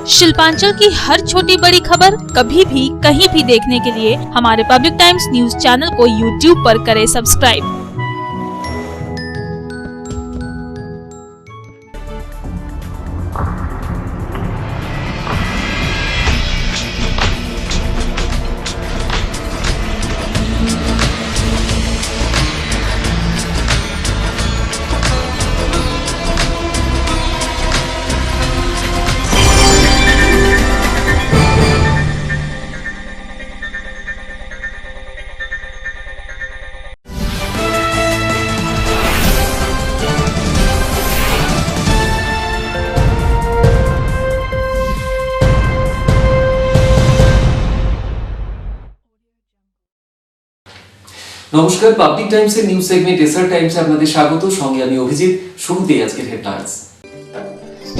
शिल्पांचल की हर छोटी बड़ी खबर कभी भी कहीं भी देखने के लिए हमारे पब्लिक टाइम्स न्यूज चैनल को यूट्यूब पर करें सब्सक्राइब। নমস্কার, পাবলিক টাইমসের নিউজ সেগমেন্ট এসআর টাইমসে আপনাদের স্বাগত। সঙ্গে আমি অভিজিৎ। শুরুতেই আজকের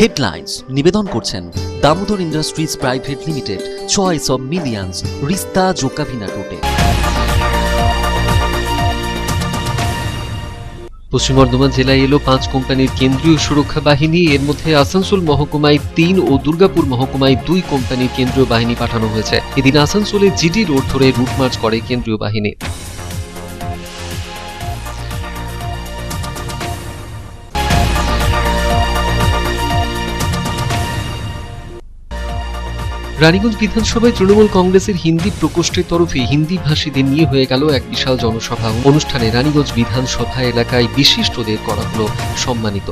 হেডলাইন্স নিবেদন করছেন Damodar industries private limited, choice of millions, রিস্তা জোকাভিনা টোটে। পশ্চিম বর্ধমান জেলায় এলো 5 কোম্পানির কেন্দ্রীয় সুরক্ষা বাহিনী। এর মধ্যে আসানসোল মহকুমায় 3 ও দুর্গাপুর মহকুমায় 2 কোম্পানির কেন্দ্রীয় বাহিনী পাঠানো হয়েছে। এদিন আসানসোলে জিডি রোড ধরে রুট মার্চ করে কেন্দ্রীয় বাহিনী। রানীগঞ্জ বিধানসভায় তৃণমূল কংগ্রেসের হিন্দি প্রকোষ্ঠের তরফে হিন্দি ভাষীদের নিয়ে হয়ে গেল এক বিশাল জনসভা। অনুষ্ঠানে রানীগঞ্জ বিধানসভা এলাকায় বিশিষ্টদের করা হলো সম্মানিত।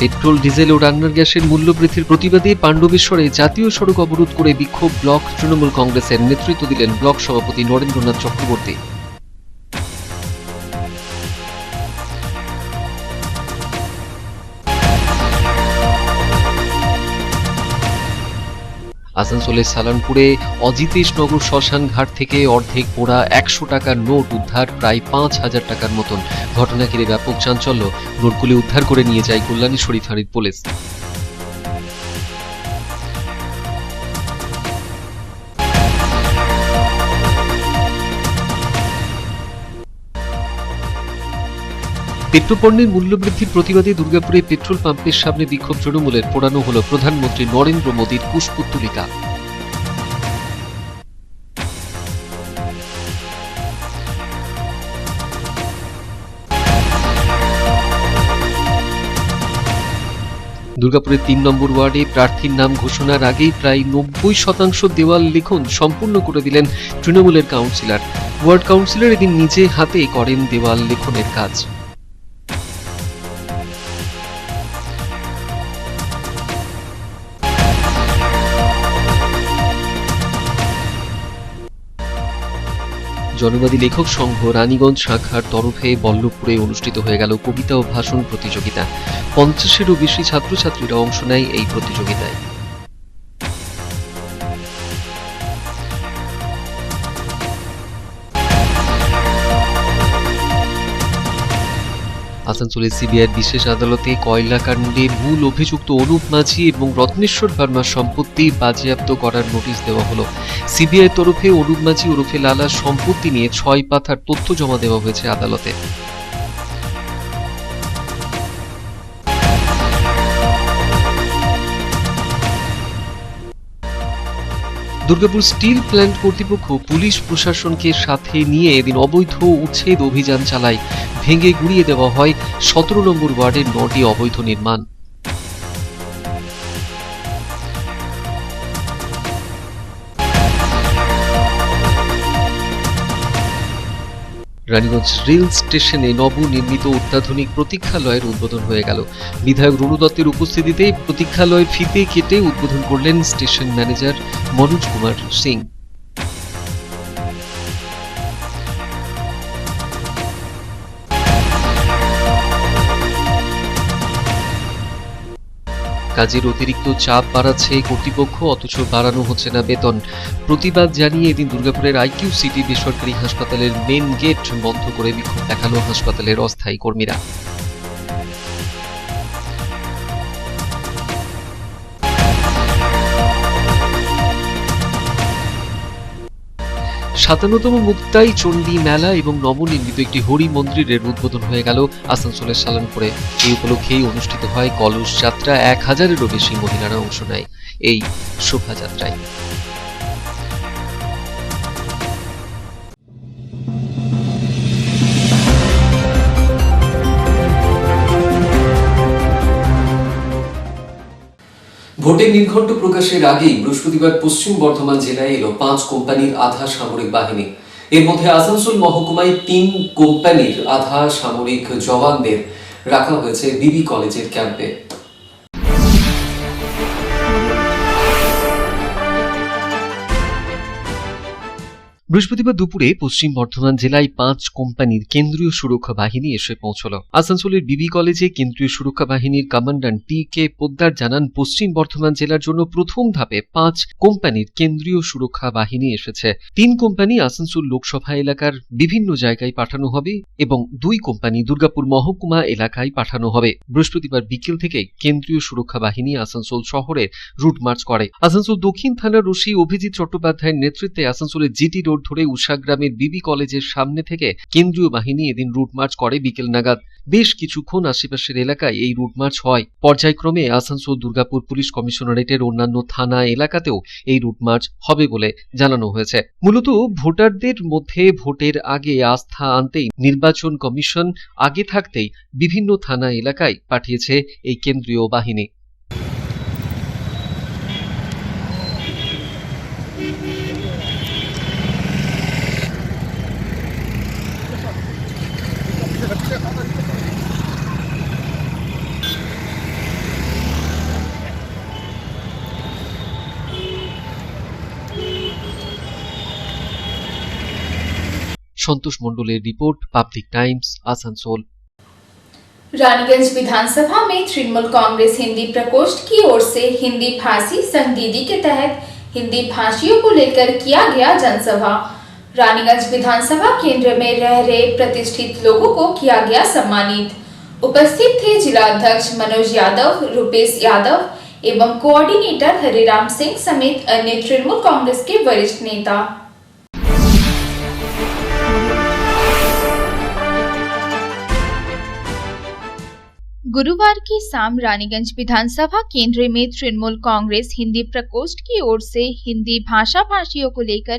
পেট্রোল, ডিজেল ও রান্নার গ্যাসের মূল্য বৃদ্ধির প্রতিবাদে পাণ্ডবেশ্বরে জাতীয় সড়ক অবরোধ করে বিক্ষোভ ব্লক তৃণমূল কংগ্রেসের। নেতৃত্ব দিলেন ব্লক সভাপতি নরেন্দ্রনাথ চক্রবর্তী। আসানসোলের সালানপুরে অজিতেশ নগর শ্মশান ঘাট থেকে অর্ধেক পোড়া 100 টাকার নোট উদ্ধার, প্রায় 5000 টাকার মতন। ঘটনা ঘিরে ব্যাপক চাঞ্চল্য। নোটগুলি উদ্ধার করে নিয়ে যায় কল্যাণীশ্বরী ফাঁড়ির পুলিশ। পেট্রোপণ্যের মূল্যবৃদ্ধির প্রতিবাদে দুর্গাপুরে পেট্রোল পাম্পের সামনে বিক্ষোভ তৃণমূলের। পোড়ানো হল প্রধানমন্ত্রী নরেন্দ্র মোদীর কুশপুত্তলিকা। দুর্গাপুরের 3 নম্বর ওয়ার্ডে প্রার্থীর নাম ঘোষণার আগেই প্রায় 90% দেওয়াল লিখন সম্পূর্ণ করে দিলেন তৃণমূলের কাউন্সিলর। ওয়ার্ড কাউন্সিলর এদিন নিজে হাতে করেন দেওয়াল লিখনের কাজ। জনবাদী লেখক সংঘ রানীগঞ্জ শাখার তরফে বল্লভপুরে অনুষ্ঠিত হয়ে গেল কবিতা ও ভাষণ প্রতিযোগিতা। 50-এরও বেশি ছাত্রছাত্রীরা অংশ নেয় এই প্রতিযোগিতায়। আসানসোলের সিবিআইয়ের বিশেষ আদালতে কয়লা কাণ্ডে মূল অভিযুক্ত অনুপ মাঝি এবং রত্নেশ্বর ভার্মার সম্পত্তি বাজেয়াপ্ত করার নোটিশ দেওয়া হলো। সিবিআইয়ের তরফে অনুপ মাঝি ওরফে লালার সম্পত্তি নিয়ে 6 পাতার তথ্য জমা দেওয়া হয়েছে আদালতে। দুর্গাপুর স্টিল প্ল্যান্ট কর্তৃপক্ষ পুলিশ প্রশাসনকে সাথে নিয়ে এদিন অবৈধ উচ্ছেদ অভিযান চালায়। ভেঙে গুড়িয়ে দেওয়া হয় 17 নম্বর ওয়ার্ডের 9টি অবৈধ নির্মাণ। রানীগঞ্জ রেল স্টেশনে নবনির্মিত অত্যাধুনিক প্রতীক্ষালয়ের উদ্বোধন হয়ে গেল। বিধায়ক রুনু দত্তের উপস্থিতিতে প্রতীক্ষালয়ের ফিতে কেটে উদ্বোধন করলেন স্টেশন ম্যানেজার মনোজ কুমার সিং। কাজের অতিরিক্ত চাপ বাড়াচ্ছে কর্তৃপক্ষ, অথচ বাড়ানো হচ্ছে না বেতন। প্রতিবাদ জানিয়ে এদিন দুর্গাপুরের আইকিউ সিটি বেসরকারি হাসপাতালের মেন গেট বন্ধ করে বিক্ষোভ দেখালো হাসপাতালের অস্থায়ী কর্মীরা। 57তম মুক্তাই চণ্ডী মেলা এবং নবনির্মিত একটি হরি মন্দিরের উদ্বোধন হয়ে গেল আসানসোলের সালানপুরে। এই উপলক্ষেই অনুষ্ঠিত হয় কলস যাত্রা। 1000-এরও বেশি মহিলারা অংশ নেয় এই শোভাযাত্রায়। ভোটের নির্ঘণ্ট প্রকাশের আগেই বৃহস্পতিবার পশ্চিম বর্ধমান জেলায় এলো 5 কোম্পানির আধা সামরিক বাহিনী। এর মধ্যে আসানসোল মহকুমায় 3 কোম্পানির আধা সামরিক জওয়ানদের রাখা হয়েছে বিবি কলেজের ক্যাম্পে। বৃহস্পতিবার দুপুরে পশ্চিম বর্ধমান জেলায় 5 কোম্পানির কেন্দ্রীয় সুরক্ষা বাহিনী এসে পৌঁছল। আসানসোলের বিবি কলেজে কেন্দ্রীয় সুরক্ষা বাহিনীর কমান্ড্যান্ট টি.কে. পোদ্দার জানান, পশ্চিম বর্ধমান জেলার জন্য প্রথম ধাপে 5 কোম্পানির কেন্দ্রীয় সুরক্ষা বাহিনী এসেছে। 3 কোম্পানি আসানসোল লোকসভা এলাকার বিভিন্ন জায়গায় পাঠানো হবে এবং 2 কোম্পানি দুর্গাপুর মহকুমা এলাকায় পাঠানো হবে। বৃহস্পতিবার বিকেল থেকে কেন্দ্রীয় সুরক্ষা বাহিনী আসানসোল শহরে রুট মার্চ করে। আসানসোল দক্ষিণ থানার ওসি অভিজিৎ চট্টোপাধ্যায়ের নেতৃত্বে আসানসোলের জিটি রোড ধরে উষাগ্রামের বিবি কলেজের সামনে থেকে কেন্দ্রীয় বাহিনী এদিন রুট মার্চ করে বিকেল নাগাদ। বেশ কিছুক্ষণ আশেপাশের এলাকায় এই রুট মার্চ হয়। পর্যায়ক্রমে আসানসোল দুর্গাপুর পুলিশ কমিশনারেটের অন্যান্য থানা এলাকাতেও এই রুট মার্চ হবে বলে জানানো হয়েছে। মূলত ভোটারদের মধ্যে ভোটের আগে আস্থা আনতেই নির্বাচন কমিশন আগে থাকতেই বিভিন্ন থানা এলাকায় পাঠিয়েছে এই কেন্দ্রীয় বাহিনী। संतोष मंडलेर report, Public Times, Asansol. Raniganj विधानसभा में तृणमूल कांग्रेस हिंदी प्रकोष्ठ की ओर से हिंदी भाषी संघ दीदी के तहत हिंदी भाषियों को लेकर किया गया जनसभा। रानीगंज विधानसभा केंद्र में रह रहे प्रतिष्ठित लोगों को किया गया सम्मानित। उपस्थित थे जिला अध्यक्ष मनोज यादव, रुपेश यादव एवं कोऑर्डिनेटर हरिराम सिंह समेत अन्य तृणमूल कांग्रेस के वरिष्ठ नेता। गुरुवार की शाम रानीगंज विधानसभा केंद्र में तृणमूल कांग्रेस हिंदी प्रकोष्ठ की ओर से हिंदी भाषा भाषियों को लेकर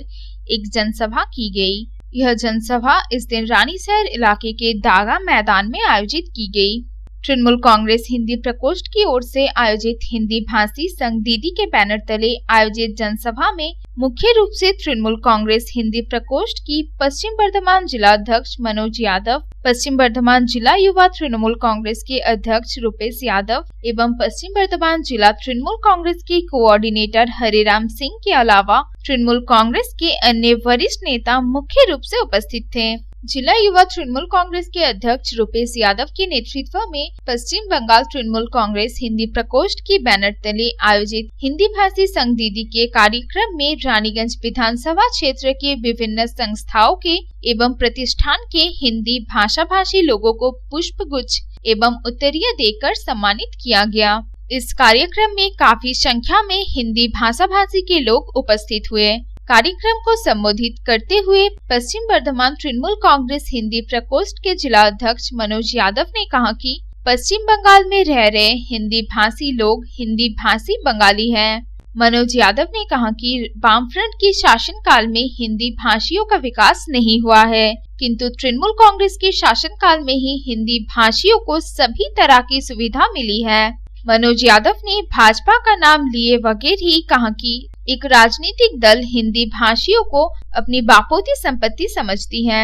एक जनसभा की गई। यह जनसभा इस दिन रानीशहर इलाके के दागा मैदान में आयोजित की गई। तृणमूल कांग्रेस हिंदी प्रकोष्ठ की ओर से आयोजित हिंदी भाषी संघ दीदी के बैनर तले आयोजित जनसभा में मुख्य रूप से तृणमूल कांग्रेस हिंदी प्रकोष्ठ की पश्चिम बर्धमान जिला अध्यक्ष मनोज यादव, पश्चिम बर्धमान जिला युवा तृणमूल कांग्रेस के अध्यक्ष रुपेश यादव एवं पश्चिम बर्धमान जिला तृणमूल कांग्रेस के कोऑर्डिनेटर हरिराम सिंह के अलावा तृणमूल कांग्रेस के अन्य वरिष्ठ नेता मुख्य रूप से उपस्थित थे। जिला युवा तृणमूल कांग्रेस के अध्यक्ष रुपेश यादव के नेतृत्व में पश्चिम बंगाल तृणमूल कांग्रेस हिंदी प्रकोष्ठ की बैनर तले आयोजित हिंदी भाषी संघ दीदी के कार्यक्रम में रानीगंज विधानसभा क्षेत्र के विभिन्न संस्थाओं के एवं प्रतिष्ठान के हिंदी भाषा भाषी लोगों को पुष्प गुच्छ एवं उत्तरीय देकर सम्मानित किया गया। इस कार्यक्रम में काफी संख्या में हिंदी भाषा भाषी के लोग उपस्थित हुए। कार्यक्रम को संबोधित करते हुए पश्चिम बर्धमान तृणमूल कांग्रेस हिंदी प्रकोष्ठ के जिला अध्यक्ष मनोज यादव ने कहा कि पश्चिम बंगाल में रह रहे हिंदी भाषी लोग हिंदी भाषी बंगाली हैं। मनोज यादव ने कहा कि वामफ्रंट की शासनकाल में हिंदी भाषियों का विकास नहीं हुआ है, किंतु तृणमूल कांग्रेस के शासनकाल में ही हिंदी भाषियों को सभी तरह की सुविधा मिली है। मनोज यादव ने भाजपा का नाम लिए बगैर ही कहा कि एक राजनीतिक दल हिंदी भाषियों को अपनी बापोती संपत्ति समझती है,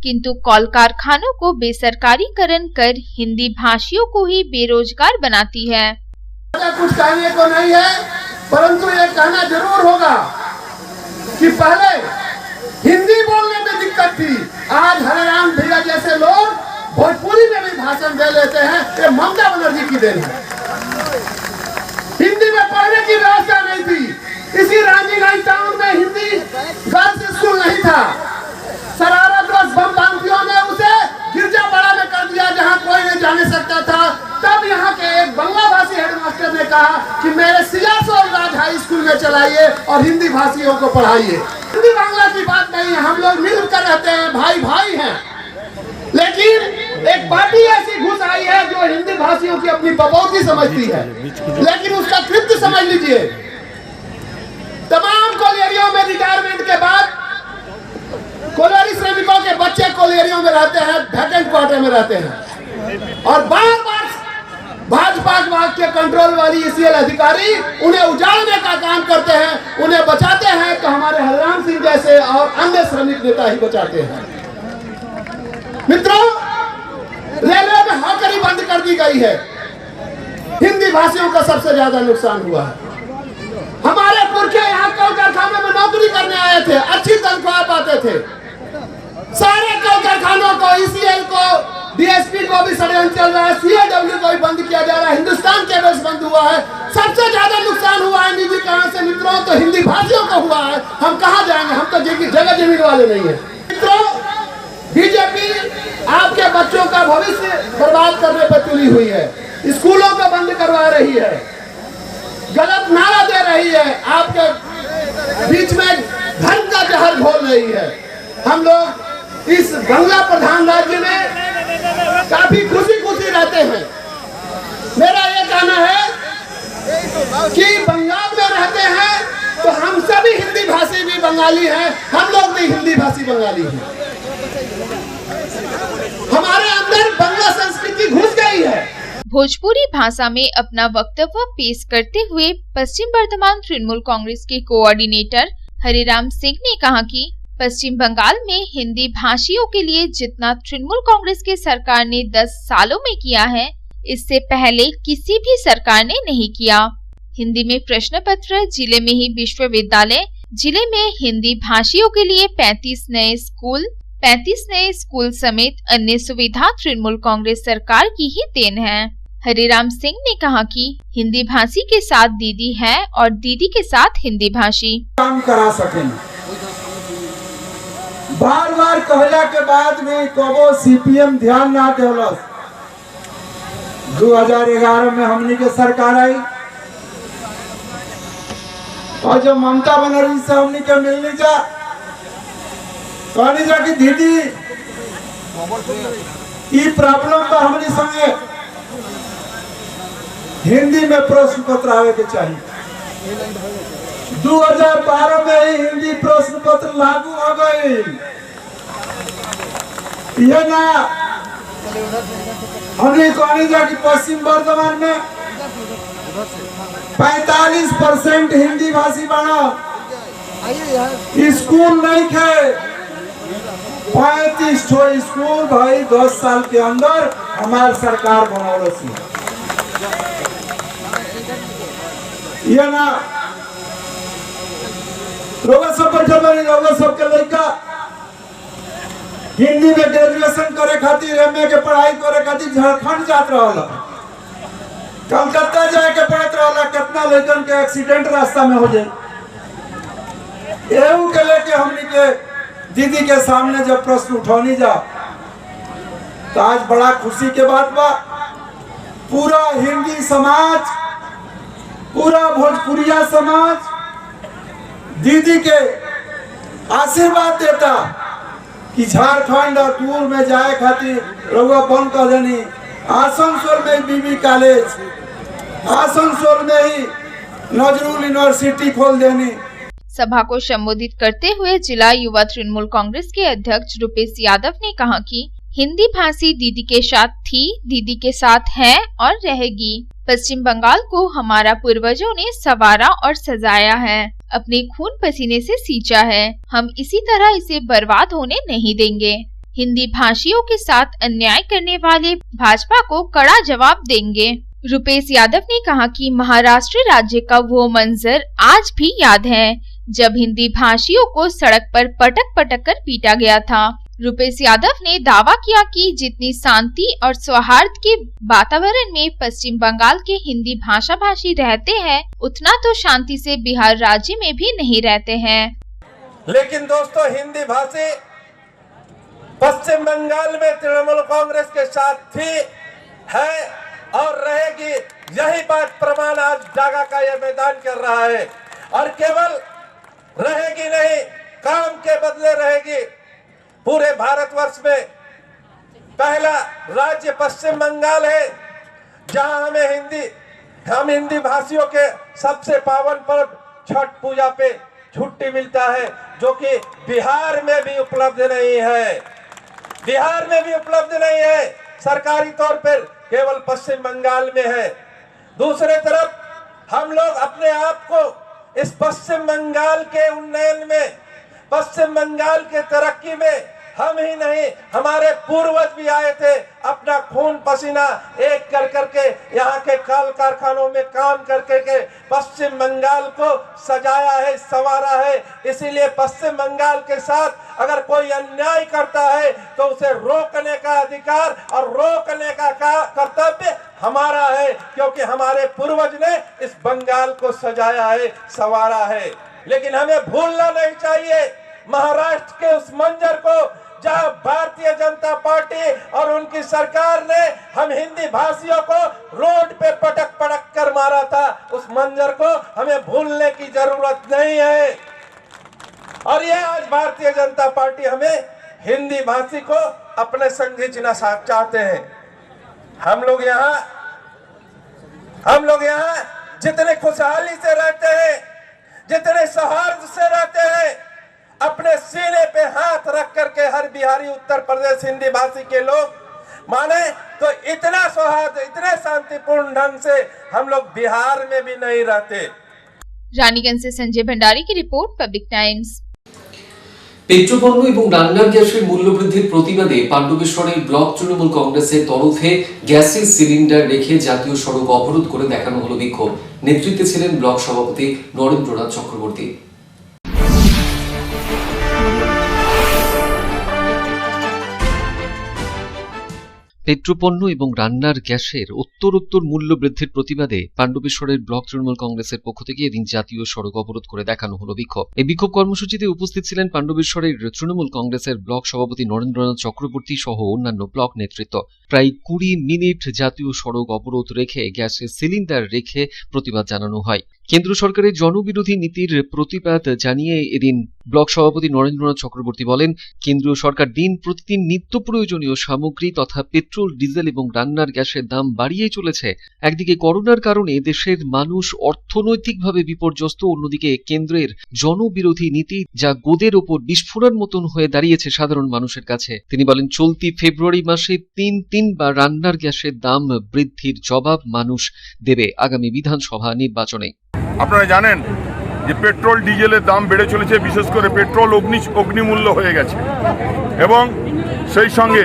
किंतु कॉल कारखानों को बेसरकारीकरण कर हिंदी भाषियों को ही बेरोजगार बनाती है। कुछ कहने को नहीं है, परंतु ये कहना जरूर होगा कि पहले हिंदी बोलने में दिक्कत थी। आज हरिराम भैया जैसे लोग भोजपुरी में भी भाषण दे लेते हैं, ये ममता बनर्जी की देन है। हिंदी में पढ़ने की व्यवस्था नहीं थी। इसी रानीगंज टाउन में हिंदी गर्ल्स स्कूल नहीं था। शरारतवश बमबंदियों ने उसे गिरजापाड़ा में कर दिया, जहां कोई नहीं जाने सकता था। तब यहाँ के एक बंगला भाषी हेडमास्टर ने कहा कि मेरे सियासोल राज हाई स्कूल में चलाइए और हिंदी भाषियों को पढ़ाइए। हिंदी बांग्ला तरह की बात नहीं है, हम लोग मिलकर रहते हैं, भाई भाई हैं। लेकिन एक पार्टी ऐसी घुस आई है जो हिंदी भाषियों की अपनी बपौती समझती है, लेकिन उसका कृत्य समझ लीजिए। तमाम कोलियरियों में रिटायरमेंट के बाद कोलियरी श्रमिकों के बच्चे कोलियरियों में रहते हैं, वैकेंट क्वार्टर में रहते हैं, और बार बार भाजपा के कंट्रोल वाली ईसीएल अधिकारी उन्हें उजाड़ने का काम करते हैं, उन्हें बचाते हैं तो हमारे हरराम सिंह जैसे और अन्य श्रमिक नेता ही बचाते हैं। मित्रों, रेलवे में हॉकरी बंद कर दी गई है, हिंदी भाषियों का सबसे ज्यादा नुकसान हुआ है। हमारे पुरखे यहाँ कल कारखानों में नौकरी करने आए थे, अच्छी तनख्वाह पाते थे। सारे कल कारखानों को, ईसीएल को, डीएसपी को भी षड्यंत्र चल रहा है, सीएडब्ल्यू को भी बंद किया जा रहा है, हिंदुस्तान केबल्स बंद हुआ है। सबसे ज्यादा नुकसान हुआ है निजी कारण से मित्रों, तो हिंदी भाषियों का हुआ है। हम कहाँ जाएंगे, हम तो जगह जमीन वाले नहीं है। मित्रों, बीजेपी आपके बच्चों का भविष्य बर्बाद करने पर तुली हुई है, स्कूलों को बंद करवा रही है, गलत नारा दे रही है, आपके बीच में धर्म का जहर घोल रही है। हम लोग इस बंगला प्रधान राज्य में काफी खुशी खुशी रहते हैं। मेरा ये कहना है कि बंगाल में रहते हैं तो हम सभी हिंदी भाषी भी बंगाली हैं, हम लोग भी हिंदी भाषी बंगाली हैं। हमारे अंदर बंगला संस्कृति घुस गई है। भोजपुरी भाषा में अपना वक्तव्य पेश करते हुए पश्चिम बर्धमान तृणमूल कांग्रेस के कोऑर्डिनेटर हरिराम सिंह ने कहा कि पश्चिम बंगाल में हिंदी भाषियों के लिए जितना तृणमूल कांग्रेस की सरकार ने 10 सालों में किया है, इससे पहले किसी भी सरकार ने नहीं किया। हिंदी में प्रश्न पत्र, जिले में ही विश्वविद्यालय, जिले में हिंदी भाषियों के लिए 35 नए स्कूल समेत अन्य सुविधा तृणमूल कांग्रेस सरकार की ही देन है। हरिराम सिंह ने कहा कि हिंदी भाषी के साथ दीदी है और दीदी के साथ हिंदी भाषी काम करा सकें। बार बार कहला के बाद में कबो सीपीएम ध्यान ना देवलस। 2011 में हमनी के सरकार आई और जब ममता बनर्जी से हमनी के मिलने जा कहनी जा कि दीदी ये प्रॉब्लम पर हमनी संगे हिंदी में प्रश्न पत्र आवे के चाहिए। 2012 में ही हिंदी प्रश्न पत्र लागू हो गई। ये ना हमने कहनी जा कि पश्चिम बर्धमान में 45% हिंदी भाषी बना, स्कूल नहीं थे। 35 स्कूल भाई 10 साल के अंदर हमारी सरकार बनौल। ये ना लोग सब बैठल बनी, लोग सबके लड़का हिंदी में ग्रेजुएशन करे खातिर, एमए के पढ़ाई करे खातिर झारखंड जात रहल, कलकत्ता जाए के पड़त रहल। कितना लड़कन के एक्सीडेंट रास्ता में हो जाए। एहू के लेके हमनी के दीदी के सामने जब प्रश्न उठौनी जा तो आज बड़ा खुशी के बात बा। पूरा हिंदी समाज, पूरा भोजपुरिया समाज दीदी के आशीर्वाद देता कि झारखंड और दूर में जाए खातिर रउआ बंद कर देनी। आसनसोल में बीबी कॉलेज, आसनसोल में ही नजरुल यूनिवर्सिटी खोल देनी। सभा को संबोधित करते हुए जिला युवा तृणमूल कांग्रेस के अध्यक्ष रुपेश यादव ने कहा कि हिंदी भाषी दीदी के साथ थी, दीदी के साथ है और रहेगी। पश्चिम बंगाल को हमारा पूर्वजों ने संवारा और सजाया है, अपने खून पसीने से सींचा है। हम इसी तरह इसे बर्बाद होने नहीं देंगे। हिंदी भाषियों के साथ अन्याय करने वाले भाजपा को कड़ा जवाब देंगे। रुपेश यादव ने कहा कि महाराष्ट्र राज्य का वो मंजर आज भी याद है जब हिंदी भाषियों को सड़क पर पटक पटक कर पीटा गया था। रुपेश यादव ने दावा किया कि जितनी शांति और सौहार्द के वातावरण में पश्चिम बंगाल के हिंदी भाषा भाषी रहते हैं, उतना तो शांति से बिहार राज्य में भी नहीं रहते हैं। लेकिन दोस्तों, हिंदी भाषी पश्चिम बंगाल में तृणमूल कांग्रेस के साथ थी, है और रहेगी। यही बात प्रमाण आज जागा का यह मैदान कर रहा है। और केवल रहेगी नहीं, काम के बदले रहेगी। पूरे भारतवर्ष में पहला राज्य पश्चिम बंगाल है जहां हम हिंदी भाषियों के सबसे पावन पर्व छठ पूजा पे छुट्टी मिलता है, जो कि बिहार में भी उपलब्ध नहीं है। बिहार में भी उपलब्ध नहीं है, सरकारी तौर पर केवल पश्चिम बंगाल में है। दूसरे तरफ हम लोग अपने आप को इस पश्चिम बंगाल के उन्नयन में, पश्चिम बंगाल के तरक्की में हम ही नहीं, हमारे पूर्वज भी आए थे, अपना खून पसीना एक कर करके यहाँ के कल कारखानों में काम करके के पश्चिम बंगाल को सजाया है, संवारा है। इसीलिए पश्चिम बंगाल के साथ अगर कोई अन्याय करता है तो उसे रोकने का अधिकार और रोकने का कर्तव्य हमारा है, क्योंकि हमारे पूर्वज ने इस बंगाल को सजाया है, संवारा है। लेकिन हमें भूलना नहीं चाहिए महाराष्ट्र के उस मंजर को जहां भारतीय जनता पार्टी और उनकी सरकार ने हम हिंदी भाषियों को रोड पे पटक पटक कर मारा था। उस मंजर को हमें भूलने की जरूरत नहीं है। और ये आज भारतीय जनता पार्टी हमें हिंदी भाषी को अपने संग खींचना चाहते हैं। हम लोग यहाँ जितने खुशहाली से रहते हैं, जितने सौहार्द से रहते हैं, अपने सीने पे हाथ रख करके हर बिहारी उत्तर प्रदेश हिंदी भाषी के लोग माने तो इतना सौहार्द, इतने शांतिपूर्ण ढंग से हम लोग बिहार में भी नहीं रहते। रानीगंज से संजय भंडारी की रिपोर्ट, पब्लिक टाइम्स। পেট্রোপণ্য এবং রান্নার গ্যাসের মূল্য বৃদ্ধির প্রতিবাদে পাণ্ডবেশ্বরের ব্লক তৃণমূল কংগ্রেসের তরফে গ্যাসের সিলিন্ডার রেখে জাতীয় সড়ক অবরোধ করে দেখানো হলো বিক্ষোভ। নেতৃত্বে ছিলেন ব্লক সভাপতি নরেন্দ্রনাথ চক্রবর্তী। পেট্রোপণ্য এবং রান্নার গ্যাসের উত্তরোত্তর মূল্য বৃদ্ধির প্রতিবাদে পাণ্ডবেশ্বরের ব্লক তৃণমূল কংগ্রেসের পক্ষ থেকে এদিন জাতীয় সড়ক অবরোধ করে দেখানো হলো বিক্ষোভ। এই বিক্ষোভ কর্মসূচিতে উপস্থিত ছিলেন পাণ্ডবেশ্বরের তৃণমূল কংগ্রেসের ব্লক সভাপতি নরেন্দ্রনাথ চক্রবর্তী সহ অন্যান্য ব্লক নেতৃত্ব। প্রায় 20 মিনিট জাতীয় সড়ক অবরোধ রেখে গ্যাসের সিলিন্ডার রেখে প্রতিবাদ জানানো হয়। কেন্দ্র সরকারের জনবিরোধী নীতির প্রতিবাদ জানিয়ে এদিন ব্লক সভাপতি নরেন্দ্রনাথ চক্রবর্তী বলেন, কেন্দ্রীয় সরকার দিন প্রতিদিন নিত্য প্রয়োজনীয় সামগ্রী তথা পেট্রোল, ডিজেল এবং রান্নার গ্যাসের দাম বাড়িয়ে চলেছে। একদিকে করোনার কারণে দেশের মানুষ অর্থনৈতিকভাবে বিপর্যস্ত, অন্যদিকে কেন্দ্রের জনবিরোধী নীতি যা গোদের ওপর বিস্ফোরণ মতন হয়ে দাঁড়িয়েছে সাধারণ মানুষের কাছে। তিনি বলেন, চলতি ফেব্রুয়ারি মাসে তিনবার রান্নার গ্যাসের দাম বৃদ্ধির জবাব মানুষ দেবে আগামী বিধানসভা নির্বাচনে। আপনারা জানেন যে পেট্রোল ডিজেলের দাম বেড়ে চলেছে, বিশেষ করে পেট্রোল অগ্নিমূল্য হয়ে গেছে এবং সেই সঙ্গে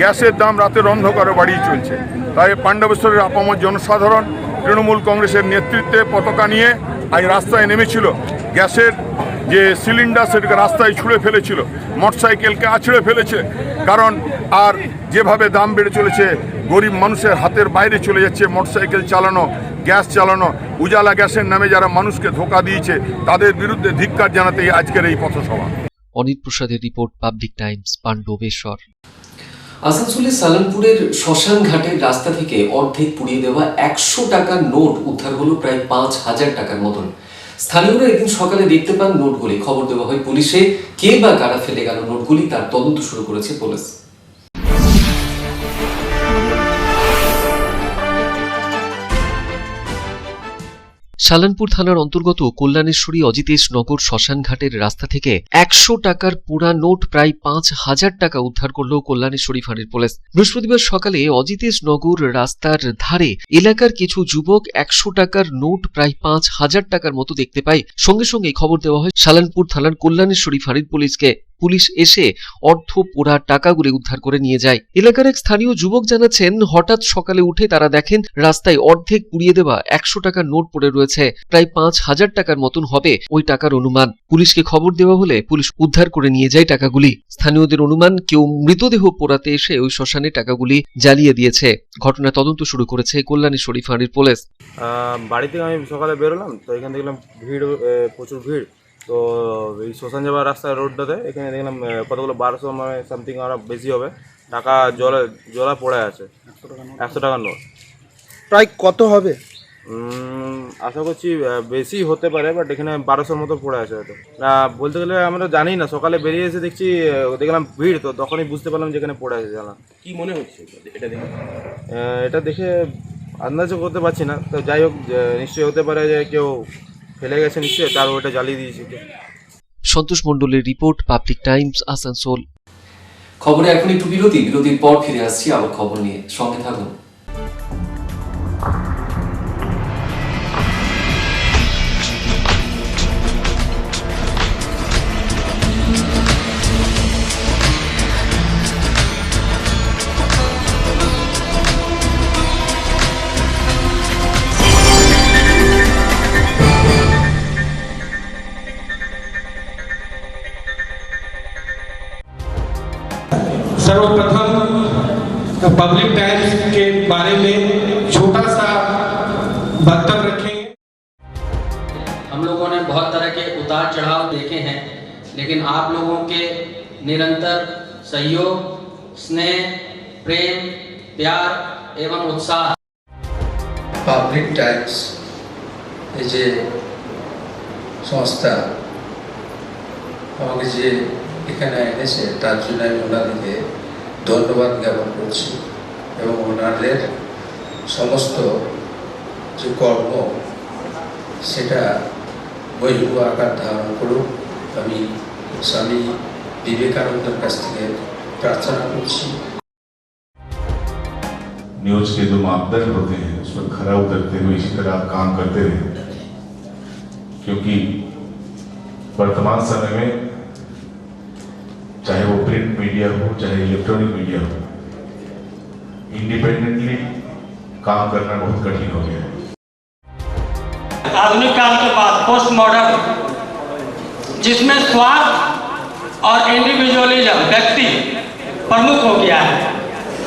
গ্যাসের দাম রাতের অন্ধকারে বাড়িয়ে চলছে। তাই পাণ্ডবেশ্বরের আপামর জনসাধারণ তৃণমূল কংগ্রেসের নেতৃত্বে পতাকা নিয়ে আজ রাস্তায় নেমেছিল। গ্যাসের যে সিলিন্ডার সেটাকে রাস্তায় ছুঁড়ে ফেলেছিল, মোটরসাইকেলকে আছড়ে ফেলেছে। কারণ আর যেভাবে দাম বেড়ে চলেছে, গরিব মানুষের হাতের বাইরে চলে যাচ্ছে মোটরসাইকেল চালানো, গ্যাস চালানো। উজালা গ্যাসের নামে যারা মানুষকে ধোঁকা দিয়েছে তাদের বিরুদ্ধে ধিক্কার জানাতেই আজকের এই পথসভা। অনিত প্রসাদের রিপোর্ট, পাবলিক টাইমস, পাণ্ডবেশ্বর। আসানসোলের সালানপুরের শ্মশান ঘাটের রাস্তা থেকে অর্ধেক পুড়িয়ে দেওয়া 100 টাকার নোট উদ্ধার হলো প্রায় 5000 টাকার মতন। স্থানীয়রা একদিন সকালে দেখতে পান নোটগুলি। খবর দেওয়া হয় পুলিশে। কে বা কারা ফেলে গেল নোটগুলি তার তদন্ত শুরু করেছে পুলিশ। সালানপুর থানার অন্তর্গত কল্যাণেশ্বরী অজিতেশ নগর শ্মশান ঘাটের রাস্তা থেকে 100 টাকার পুরা নোট প্রায় 5000 টাকা উদ্ধার করল কল্যাণেশ্বরী ফাঁড়ির পুলিশ। বৃহস্পতিবার সকালে অজিতেশ নগর রাস্তার ধারে এলাকার কিছু যুবক 100 টাকার নোট প্রায় 5000 টাকার মতো দেখতে পায়। সঙ্গে সঙ্গে খবর দেওয়া হয় সালানপুর থানার কল্যাণেশ্বরী ফাঁড়ির পুলিশকে। পুলিশ এসে অর্ধ পোড়া টাকাগুলি উদ্ধার করে নিয়ে যায়। এলাকার এক স্থানীয় যুবক জানাচ্ছেন, হঠাৎ সকালে উঠে তারা দেখেন রাস্তায় অর্ধেক পুড়িয়ে দেওয়া 100 টাকার নোট পড়ে রয়েছে। প্রায় 5000 টাকার মতন হবে ওই টাকার অনুমান। পুলিশকে খবর দেওয়া হলে পুলিশ উদ্ধার করে নিয়ে যায় টাকাগুলি। স্থানীয়দের অনুমান, কেউ মৃতদেহ পোড়াতে এসে ওই শ্মশানে টাকাগুলি জ্বালিয়ে দিয়েছে। ঘটনা তদন্ত শুরু করেছে কল্যাণেশ্বরী ফাঁড়ির পুলিশ। বাড়ি থেকে আমি সকালে বেরোলাম, তো এখানে দেখলাম ভিড়, প্রচুর ভিড়। তো এই শ্মশান যাওয়ার রাস্তায় রোডটাতে এখানে দেখলাম কতগুলো 1200 মানে সামথিং আর বেশি হবে টাকা জলা পড়ে আছে। 100 টাকার নোট। প্রায় কত হবে? আশা করছি বেশি হতে পারে, বাট এখানে 1200-র মতো পড়ে আছে হয়তো। না বলতে গেলে আমরা জানি না, সকালে বেরিয়ে এসে দেখছি দেখলাম ভিড়, তো তখনই বুঝতে পারলাম যে এখানে পড়ে আছে জানা। কি মনে হচ্ছে এটা দেখে? এটা দেখে আন্দাজও করতে পারছি না, তো যাই হোক নিশ্চয়ই হতে পারে যে কেউ ফেলে গেছে নিশ্চয়ই, তার ওইটা জ্বালিয়ে দিয়েছে কেউ। সন্তোষ মণ্ডলের রিপোর্ট, পাবলিক টাইমস, আসানসোল। খবরে এখন একটু বিরতির পর ফিরে আসছি আবার খবর নিয়ে, সঙ্গে থাকুন। सर्वप्रथम पब्लिक टाइम्स के बारे में छोटा सा वक्तव्य रखेंगे। हम लोगों ने बहुत तरह के उतार चढ़ाव देखे हैं, लेकिन आप लोगों के निरंतर सहयोग, स्नेह, प्रेम, प्यार एवं उत्साह पाब्लिक टाइम्स যে সংস্থা আমাকে যে এখানে এনেছে তার জন্য আমি ওনাদেরকে ধন্যবাদ জ্ঞাপন করছি এবং ওনাদের সমস্ত যে কর্ম সেটা বহির্ভূত আকার ধারণ করুক আমি স্বামী বিবেকানন্দের কাছ থেকে প্রার্থনা করছি। न्यूज के जो मापदंड होते हैं उस पर खरा उतरते हुए इसी तरह आप काम करते रहे, क्योंकि वर्तमान समय में चाहे वो प्रिंट मीडिया हो चाहे इलेक्ट्रॉनिक मीडिया हो, इंडिपेंडेंटली काम करना बहुत कठिन हो गया है। आधुनिक काल के बाद पोस्ट मॉडर्न, जिसमें स्वार्थ और इंडिविजुअलिज्म व्यक्ति प्रमुख हो गया है,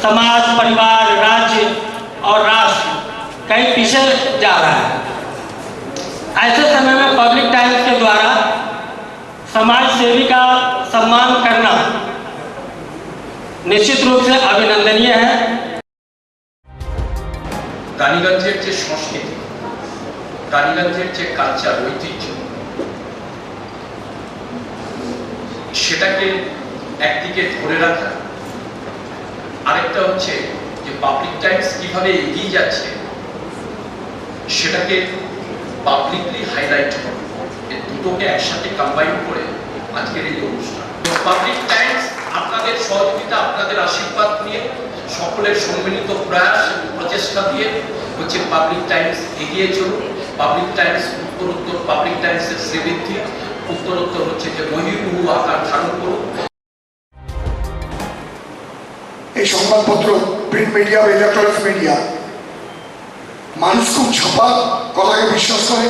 समाज, परिवार, राज्य और राष्ट्र कहीं पीछे जा रहा है। ऐसे समय में पब्लिक टाइम्स के द्वारा समाज सेवी का सम्मान करना निश्चित रूप से अभिनंदनीय है। রানীগঞ্জের যে সংস্কৃতি, রানীগঞ্জের যে কালচার, ঐতিহ্য, সেটাকে একদিকে ধরে রাখা, আরেকটা হচ্ছে যে পাবলিক টাইমস কিভাবে এগিয়ে যাচ্ছে সেটাকে পাবলিকলি হাইলাইট করা, এই দুটোকে একসাথে কম্বাইন করে আজকের এই অনুষ্ঠান। পাবলিক টাইমস আপনাদের সহযোগিতা, আপনাদের আশীর্বাদ নিয়ে, সকলের সম্মিলিত প্রয়াস এবং প্রচেষ্টা দিয়ে হচ্ছে পাবলিক টাইমস এগিয়ে চলুন। পাবলিক টাইমস উত্তরোত্তর, পাবলিক টাইমসের শ্রীবৃদ্ধি উত্তরোত্তর হচ্ছে যে বহির্মুখ আকার ধারণ করুন। এই সংবাদপত্র, প্রিন্ট মিডিয়া বা ইলেকট্রনিক্স মিডিয়া, মানুষ খুব ছাপা কথাকে বিশ্বাস করে,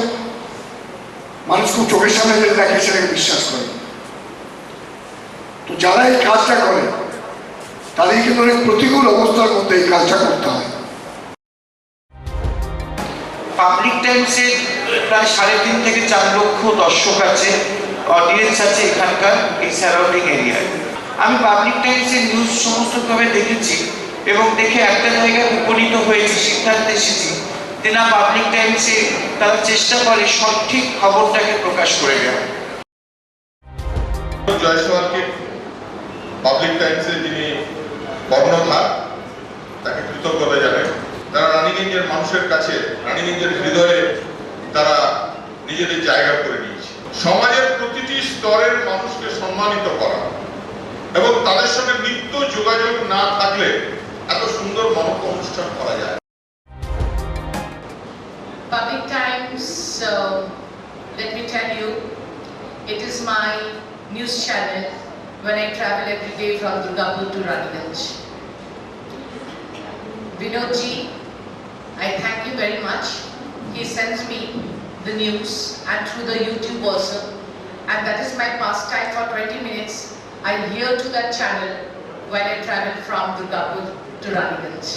মানুষ খুব চোখের সামনে যেটা দেখে সেটাকে বিশ্বাস করে। তো যারা এই কাজটা করে তাদের কিন্তু অনেক প্রতিকূল অবস্থার মধ্যে এই কাজটা করতে হয়। পাবলিক টাইমসের প্রায় 3.5 থেকে 4 লক্ষ দর্শক আছে, অডিয়েন্স আছে এখানকার এই সারাউন্ডিং এরিয়ায়। আমি পাবলিক টাইমসের নিউজ সমস্তভাবে দেখেছি এবং দেখে একটা জায়গায় উপনীত হয়েছি, সিদ্ধান্তে এসেছি যে না, পাবলিক টাইমসে তারা চেষ্টা করে সঠিক খবরটাকে প্রকাশ করে দেওয়া। জয়সওয়ালকে পাবলিক টাইমসে যিনি কর্ণধার, তাকে কৃতজ্ঞতা জানাই। তারা রানীগঞ্জের মানুষের কাছে, রানীগঞ্জের হৃদয়ে তারা নিজেদের জায়গা করে নিয়েছে। সমাজের প্রতিটি স্তরের মানুষকে সম্মানিত করা এবং তাদের সঙ্গে নিত্য যোগাযোগ না থাকলে এত সুন্দর মানব অনুষ্ঠান করা যায়। Public Times, let me tell you, it is my news channel when I travel every day from Durgapur to Raniganj. Vinodji, I thank you very much. He sends me the news and through the YouTube also, and that is my pastime for 20 minutes. I hear to that channel when I travel from Durgapur to Raniganj.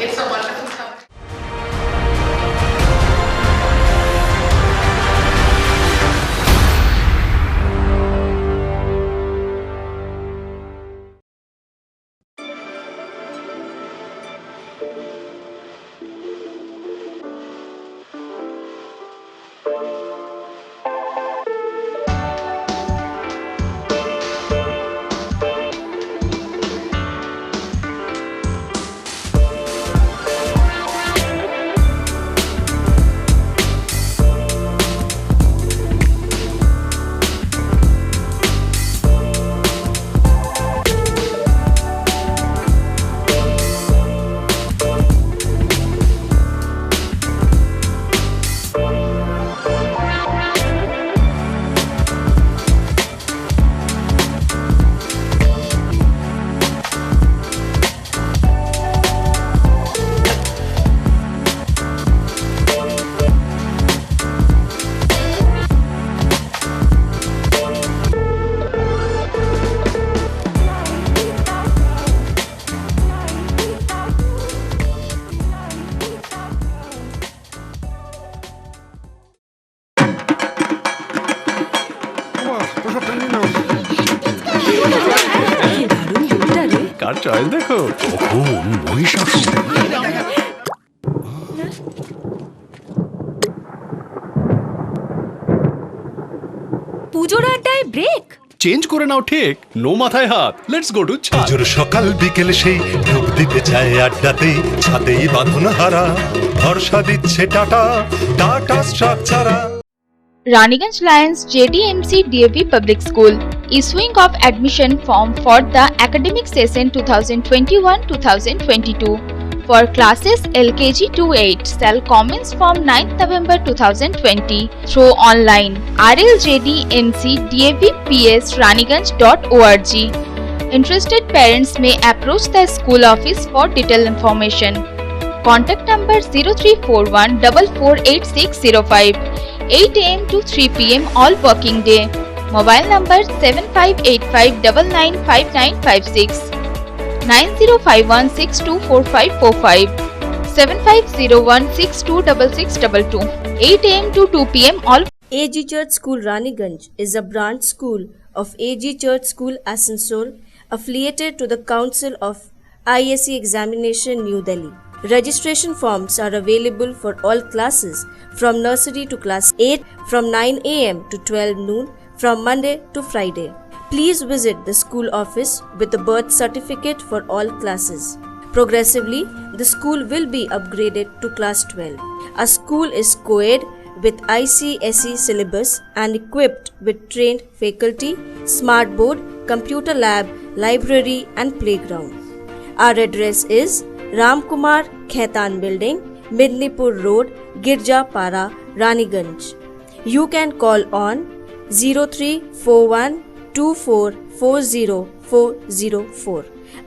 It's a wonderful company. Car choice দেখো, কখন মহিষাসুর। পুজোর আড্ডায় break change করে নাও ঠিক, no মাথায় হাত, let's go to ছাদ। পুজোর সকাল বিকেল সেই ঢুক দিতে চায় আড্ডাতে, ছাদেই বাঁধন হারা ভরসা দিচ্ছে Tata, Tata Structura. Raniganj Lions JDMC DAV Public School issuing of admission form for the academic session 2021-2022 for classes LKG to 8 shall commence from 9th November 2020 through online rljdmcdavps.raniganj.org. Interested parents may approach the school office for detailed information. Contact number 0341 448605. 8 AM to 3 PM all working day. Mobile number 7585995956, 9051624545, 7501626622. 8 AM to 2 PM all. AG Church School Raniganj is a branch school of AG Church School Asansol, affiliated to the Council of ISC Examination New Delhi. Registration forms are available for all classes from nursery to class 8 from 9 AM to 12 noon from Monday to Friday. Please visit the school office with a birth certificate for all classes. Progressively, the school will be upgraded to class 12. Our school is co-ed with ICSE syllabus and equipped with trained faculty, smart board, computer lab, library and playground. Our address is Ramkumar Khaitan Building, Midnipur Road, Girjapara, Raniganj. You can call on 0341244004.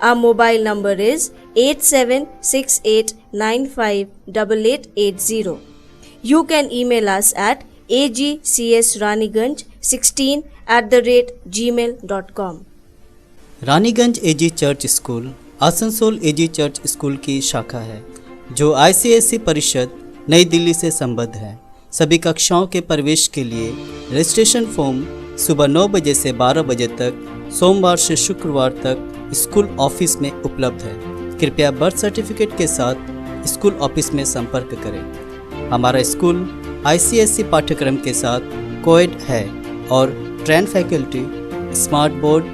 Our mobile number is 8768958880. You can email us at agcsraniganj16@gmail.com. Raniganj AG church school Asansol AG church school की शाखा है जो ICSE परिषद नई दिल्ली से संबद्ध है। सभी कक्षाओं के प्रवेश के लिए रजिस्ट्रेशन फॉर्म सुबह 9 बजे से 12 बजे तक सोमवार से शुक्रवार तक स्कूल ऑफिस में उपलब्ध है। कृपया बर्थ सर्टिफिकेट के साथ स्कूल ऑफिस में संपर्क करें। हमारा स्कूल ICSE पाठ्यक्रम के साथ कोएड है और train faculty, smart board,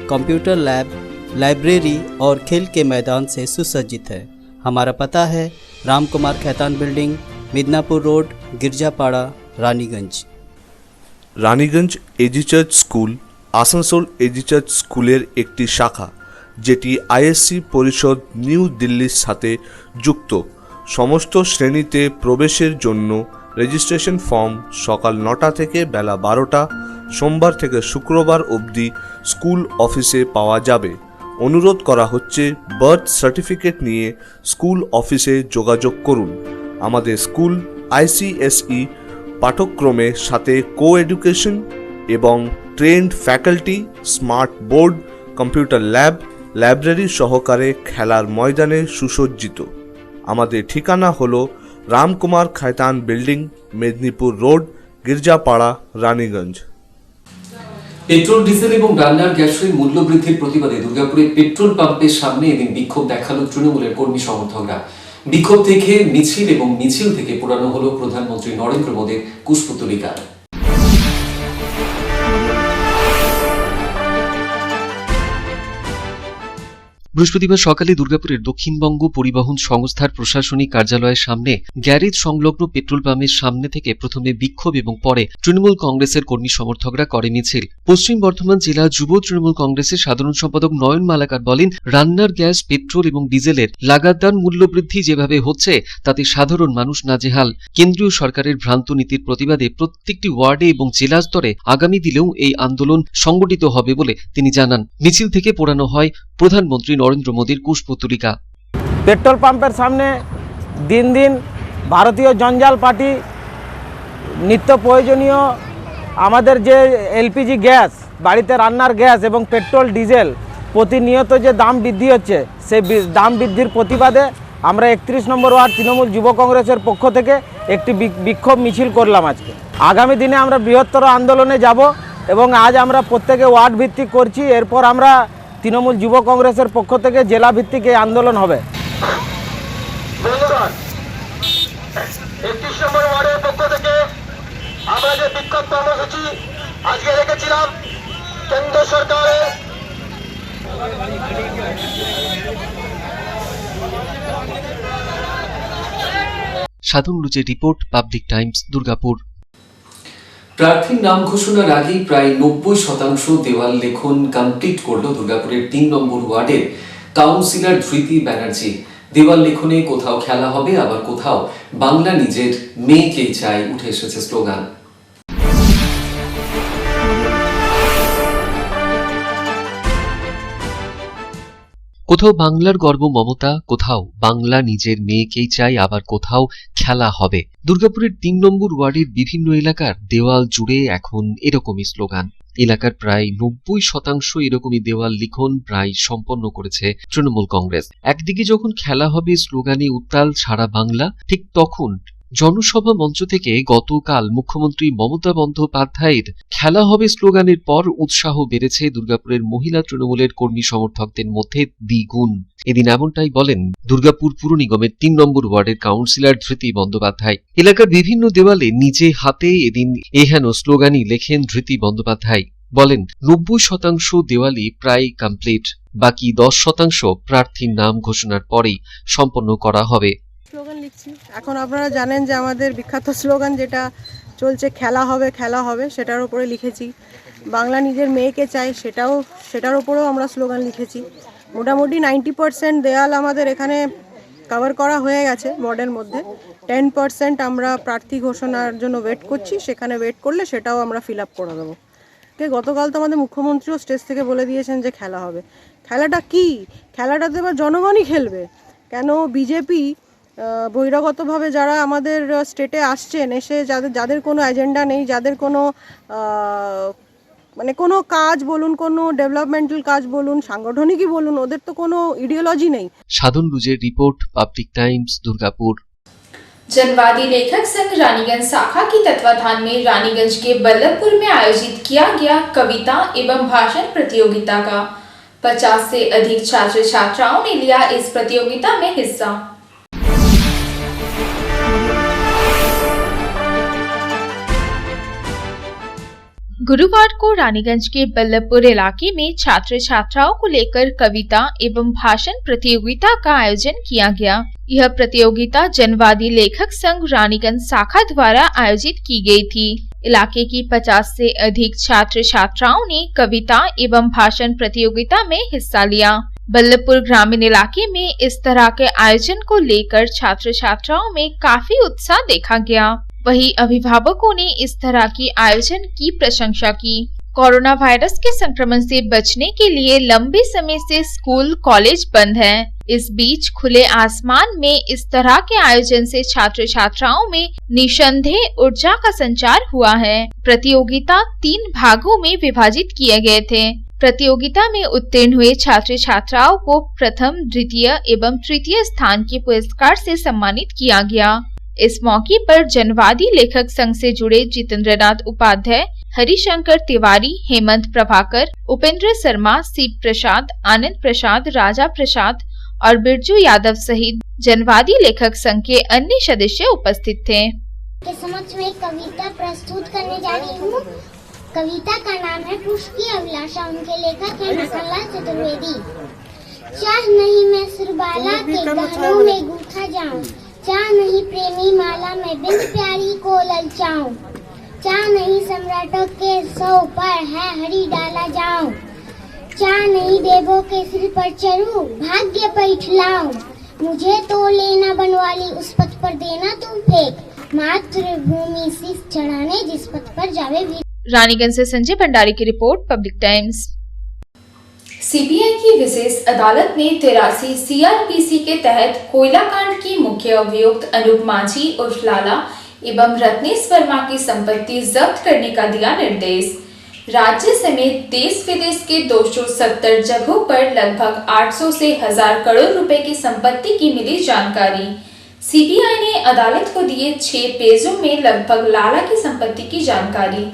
computer lab, library और खेल के मैदान से सुसज्जित है। हमारा पता है Ramkumar Khaitan building, Midnapore road, Girjapara, Raniganj. Raniganj AG church school Asansol AG church স্কুলের একটি শাখা, যেটি আইএসসি পরিষদ নিউ দিল্লির সাথে যুক্ত। সমস্ত শ্রেণীতে প্রবেশের জন্য রেজিস্ট্রেশন ফর্ম সকাল 9টা থেকে বেলা 12টা সোমবার থেকে শুক্রবার অবধি স্কুল অফিসে পাওয়া যাবে। অনুরোধ করা হচ্ছে বার্থ সার্টিফিকেট নিয়ে স্কুল অফিসে যোগাযোগ করুন। আমাদের স্কুল ICSE পাঠ্যক্রমের সাথে কো এডুকেশন এবং trained faculty, smart board, computer lab, library সহকারে খেলার ময়দানে সুসজ্জিত। আমাদের ঠিকানা হলো Ramkumar Khaitan building, Midnapore road, Girjapara, Raniganj. Petrol, diesel এবং রান্নার গ্যাসের মূল্য বৃদ্ধির প্রতিবাদে দুর্গাপুরে পেট্রোল পাম্পের সামনে এদিন বিক্ষোভ দেখালো তৃণমূলের কর্মী সমর্থকরা। বিক্ষোভ থেকে মিছিল এবং মিছিল থেকে পোড়ানো হলো প্রধানমন্ত্রী নরেন্দ্র মোদীর পুষ্পতলিকা। বৃহস্পতিবার সকালে দুর্গাপুরের দক্ষিণবঙ্গ পরিবহন সংস্থার প্রশাসনিক কার্যালয়ের সামনে গ্যারেজ সংলগ্ন পেট্রোল পাম্পের সামনে থেকে প্রথমে বিক্ষোভ এবং পরে তৃণমূল কংগ্রেসের কর্মী সমর্থকরা করে মিছিল। পশ্চিম বর্ধমান জেলা যুব তৃণমূল কংগ্রেসের সাধারণ সম্পাদক নয়ন মালাকার বলেন, রান্নার গ্যাস, পেট্রোল এবং ডিজেলের লাগাতার মূল্যবৃদ্ধি যেভাবে হচ্ছে তাতে সাধারণ মানুষ নাজেহাল। কেন্দ্রীয় সরকারের ভ্রান্ত নীতির প্রতিবাদে প্রত্যেকটি ওয়ার্ডে এবং জেলা স্তরে আগামী দিনেও এই আন্দোলন সংগঠিত হবে বলে তিনি জানান। মিছিল থেকে পোড়ানো হয় প্রধানমন্ত্রী নরেন্দ্র মোদীর কুশপুতলিকা। পেট্রোল পাম্পের সামনে দিন দিন ভারতীয় জঞ্জাল পার্টি নিত্য প্রয়োজনীয় আমাদের যে এলপিজি গ্যাস, বাড়িতে রান্নার গ্যাস এবং পেট্রোল ডিজেল প্রতিনিয়ত যে দাম বৃদ্ধি হচ্ছে, সেই দাম বৃদ্ধির প্রতিবাদে আমরা 31 নম্বর ওয়ার্ড তৃণমূল যুব কংগ্রেসের পক্ষ থেকে একটি বিক্ষোভ মিছিল করলাম আজকে। আগামী দিনে আমরা বৃহত্তর আন্দোলনে যাব এবং আজ আমরা প্রত্যেকে ওয়ার্ড ভিত্তিক করছি। এরপর আমরা তৃণমূল যুব কংগ্রেসের পক্ষ থেকে জেলা ভিত্তিক এই আন্দোলন হবে। 31 নম্বর ওয়ার্ডের পক্ষ থেকে আমরা যে বিক্ষোভ কর্মসূচি আজকে রেখেছিলাম কেন্দ্র সরকারের সাধন লুচের রিপোর্ট, পাবলিক টাইমস, দুর্গাপুর। প্রার্থীর নাম ঘোষণার আগেই প্রায় 90% দেওয়াল লেখন কমপ্লিট করল দুর্গাপুরের 3 নম্বর ওয়ার্ডের কাউন্সিলর ধৃতি ব্যানার্জি। দেওয়াল লেখনে কোথাও খেলা হবে, আবার কোথাও বাংলা নিজের মেয়েকেই চাই উঠে এসেছে স্লোগান। কোথাও বাংলার গর্ব মমতা, কোথাও বাংলা নিজের মেয়েকেই চাই, আবার কোথাও খেলা হবে। দুর্গাপুরের 3 নম্বর ওয়ার্ডের বিভিন্ন এলাকার দেওয়াল জুড়ে এখন এরকমই স্লোগান। এলাকার প্রায় 90% এরকমই দেওয়াল লিখন প্রায় সম্পন্ন করেছে তৃণমূল কংগ্রেস। একদিকে যখন খেলা হবে স্লোগানে উত্তাল সারা বাংলা, ঠিক তখন জনসভা মঞ্চ থেকে গতকাল মুখ্যমন্ত্রী মমতা বন্দ্যোপাধ্যায়ের খেলা হবে স্লোগানের পর উৎসাহ বেড়েছে দুর্গাপুরের মহিলা তৃণমূলের কর্মী সমর্থকদের মধ্যে দ্বিগুণ। এদিন এমনটাই বলেন দুর্গাপুর পুর নিগমের 3 নম্বর ওয়ার্ডের কাউন্সিলর ধৃতি বন্দ্যোপাধ্যায়। এলাকার বিভিন্ন দেওয়ালে নিজে হাতে এদিন এহেন স্লোগানই লেখেন ধৃতি বন্দ্যোপাধ্যায়। বলেন 90% দেওয়ালি প্রায় কমপ্লিট, বাকি 10% প্রার্থীর নাম ঘোষণার পরেই সম্পন্ন করা হবে। স্লোগান লিখছি। এখন আপনারা জানেন যে আমাদের বিখ্যাত স্লোগান যেটা চলছে খেলা হবে খেলা হবে, সেটার উপরে লিখেছি। বাংলা নিজের মেয়েকে চাই, সেটার উপরেও আমরা স্লোগান লিখেছি। মোটামুটি 90% দেয়াল আমাদের এখানে কভার করা হয়ে গেছে ওয়ার্ডের মধ্যে। 10% আমরা প্রার্থী ঘোষণার জন্য ওয়েট করছি, সেখানে ওয়েট করলে সেটাও আমরা ফিল আপ করে দেবো। গতকাল তো আমাদের মুখ্যমন্ত্রীও স্টেজ থেকে বলে দিয়েছেন যে খেলা হবে। খেলাটা কি? খেলাটা তো এবার জনগণই খেলবে। কেন বিজেপি বহিরাগতভাবে যারা আমাদের স্টেটে আসছেন, এসে যাদের কোনো এজেন্ডা নেই, যাদের কোনো মানে কোনো কাজ বলুন, কোনো ডেভেলপমেন্টাল কাজ বলুন, সাংগঠনিকই বলুন, ওদের তো কোনো ইডিयोलॉजी नहीं। সাধন লুজের রিপোর্ट, पब्लिक टाइम्स, दुर्गापुर। जनवादी लेखक संघ रानीगंज शाखा की तत्वाधान में रानीगंज के बल्लभपुर में आयोजित किया गया कविता एवं भाषण प्रतियोगिता का 50 से अधिक छात्र छात्राओं ने लिया इस प्रतियोगिता में हिस्सा। गुरुवार को रानीगंज के बल्लभपुर इलाके में छात्र छात्राओं को लेकर कविता एवं भाषण प्रतियोगिता का आयोजन किया गया। यह प्रतियोगिता जनवादी लेखक संघ रानीगंज शाखा द्वारा आयोजित की गई थी। इलाके की 50 से अधिक छात्र छात्राओं ने कविता एवं भाषण प्रतियोगिता में हिस्सा लिया। बल्लभपुर ग्रामीण इलाके में इस तरह के आयोजन को लेकर छात्र छात्राओं में काफी उत्साह देखा गया। वहीं अभिभावकों ने इस तरह की आयोजन की प्रशंसा की। कोरोना वायरस के संक्रमण से बचने के लिए लंबे समय से स्कूल कॉलेज बंद हैं। इस बीच खुले आसमान में इस तरह के आयोजन से छात्र छात्राओं में निसंदेह ऊर्जा का संचार हुआ है। प्रतियोगिता 3 भागों में विभाजित किए गए थे। प्रतियोगिता में उत्तीर्ण हुए छात्र छात्राओं को प्रथम, द्वितीय एवं तृतीय स्थान के पुरस्कार से सम्मानित किया गया। इस मौके पर जनवादी लेखक संघ से जुड़े जितेंद्रनाथ उपाध्याय, हरिशंकर तिवारी, हेमंत प्रभाकर, उपेंद्र शर्मा, शिव प्रसाद, आनंद प्रसाद, राजा प्रसाद और बिरजू यादव सहित जनवादी लेखक संघ के अन्य सदस्य उपस्थित थे। के समक्ष में एक कविता प्रस्तुत करने जा रही हूँ। कविता का नाम है पुष्प की अभिलाषा। उनके लेखक है मसाला चतुर्वेदी। चाह नहीं मैं सुरबाला के गहनों में गूंथा जाऊं, चाह नहीं प्रेमी माला में बिन प्यारी को ललचाऊं, चाह नहीं सम्राटों के सौ पर है हरी डाला जाऊं, चाह नहीं देवों के सिर पर चढ़ूं, भाग्य पर इठलाऊं, मुझे तो लेना बनवाली उस पथ पर देना तुम फेंक, मातृभूमि शीश चढ़ाने जिस पथ पर जावे वीर। रानीगंज से संजय भंडारी की रिपोर्ट, पब्लिक टाइम्स। सीबीआई की विशेष अदालत ने 83 सीआरपीसी के तहत कोयला कांड की मुख्य अभियुक्त अनूप माझी उर्फ लाला एवं रत्नेश वर्मा की संपत्ति जब्त करने का दिया निर्देश। राज्य समेत देश विदेश के 270 जगहों पर लगभग 800 से 1000 करोड़ रुपए की संपत्ति की मिली जानकारी। सीबीआई ने अदालत को दिए 6 पेजों में लगभग लाला की संपत्ति की जानकारी।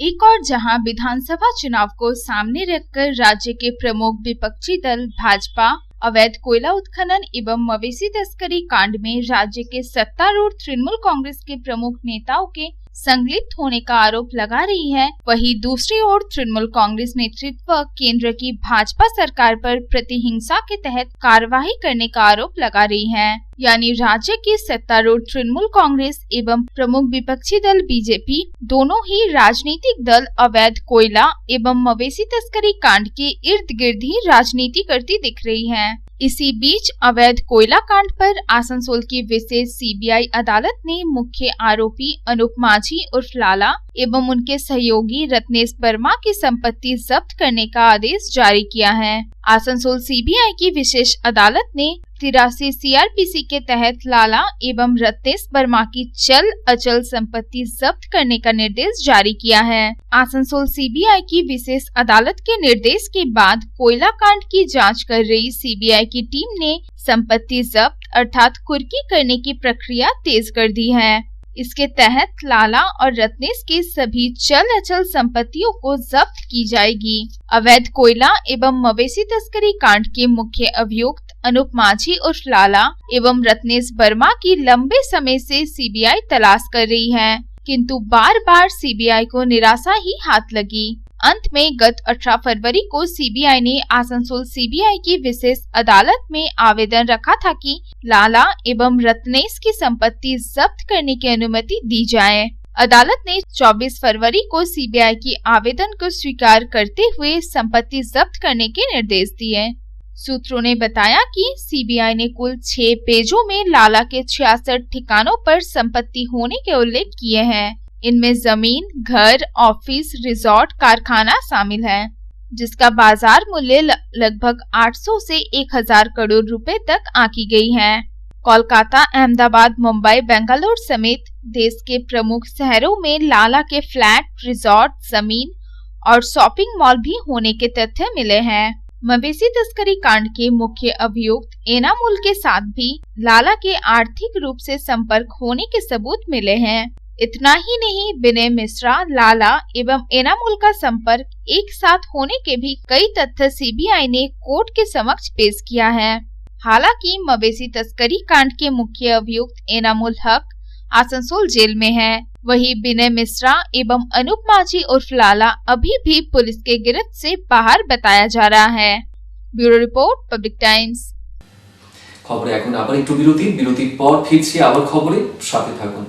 एक और जहां विधानसभा चुनाव को सामने रखकर राज्य के प्रमुख विपक्षी दल भाजपा अवैध कोयला उत्खनन एवं मवेशी तस्करी कांड में राज्य के सत्तारूढ़ तृणमूल कांग्रेस के प्रमुख नेताओं के संलिप्त होने का आरोप लगा रही है, वहीं दूसरी ओर तृणमूल कांग्रेस नेतृत्व केंद्र की भाजपा सरकार पर प्रतिहिंसा के तहत कार्रवाई करने का आरोप लगा रही है। यानी राज्य की सत्तारूढ़ तृणमूल कांग्रेस एवं प्रमुख विपक्षी दल बीजेपी दोनों ही राजनीतिक दल अवैध कोयला एवं मवेशी तस्करी कांड के इर्द गिर्द ही राजनीति करती दिख रही है। इसी बीच अवैध कोयला कांड पर आसनसोल की विशेष सीबीआई अदालत ने मुख्य आरोपी अनूप माझी उर्फ लाला एवं उनके सहयोगी रत्नेश वर्मा की संपत्ति जब्त करने का आदेश जारी किया है। आसनसोल सीबीआई की विशेष अदालत ने 83 सीआरपीसी के तहत लाला एवं रत्नेश वर्मा की चल अचल संपत्ति जब्त करने का निर्देश जारी किया है। आसनसोल सीबीआई की विशेष अदालत के निर्देश के बाद कोयला कांड की जांच कर रही सीबीआई की टीम ने संपत्ति जब्त अर्थात कुर्की करने की प्रक्रिया तेज कर दी है। इसके तहत लाला और रत्नेश की सभी चल अचल संपत्तियों को जब्त की जाएगी। अवैध कोयला एवं मवेशी तस्करी कांड के मुख्य अभियुक्त अनूप माझी उर्फ लाला एवं रत्नेश वर्मा की लंबे समय से सीबीआई तलाश कर रही है, किंतु बार बार सीबीआई को निराशा ही हाथ लगी। अंत में गत 18 फरवरी को सीबीआई ने आसनसोल सीबीआई की विशेष अदालत में आवेदन रखा था कि लाला एवं रत्नेश की संपत्ति जब्त करने की अनुमति दी जाए। अदालत ने 24 फरवरी को सीबीआई की आवेदन को स्वीकार करते हुए संपत्ति जब्त करने के निर्देश दिए। सूत्रों ने बताया कि सीबीआई ने कुल 6 पेजों में लाला के 66 ठिकानों पर संपत्ति होने के उल्लेख किए हैं। इनमें जमीन, घर, ऑफिस, रिजॉर्ट, कारखाना शामिल है, जिसका बाजार मूल्य लगभग 800 से 1000 करोड़ रुपए तक आंकी गई है। कोलकाता, अहमदाबाद, मुंबई, बेंगलुरु समेत देश के प्रमुख शहरों में लाला के फ्लैट, रिजॉर्ट, जमीन और शॉपिंग मॉल भी होने के तथ्य मिले हैं। मवेशी तस्करी कांड के मुख्य अभियुक्त एनामुल के साथ भी लाला के आर्थिक रूप से संपर्क होने के सबूत मिले हैं। इतना ही नहीं, विनय मिश्रा, लाला एवं एनामुल का संपर्क एक साथ होने के भी कई तथ्य सीबीआई ने कोर्ट के समक्ष पेश किया है। हालांकि मवेशी तस्करी कांड के मुख्य अभियुक्त एनामुल हक आसनसोल जेल में है, वहीं विनय मिश्रा एवं अनूप माझी उर्फ लाला अभी भी पुलिस के गिरफ्त से बाहर बताया जा रहा है। Bureau report, Public times. খবরে এখন আবার একটু বিরতির পর ফিরছি আবার খবরে, সাথে থাকুন।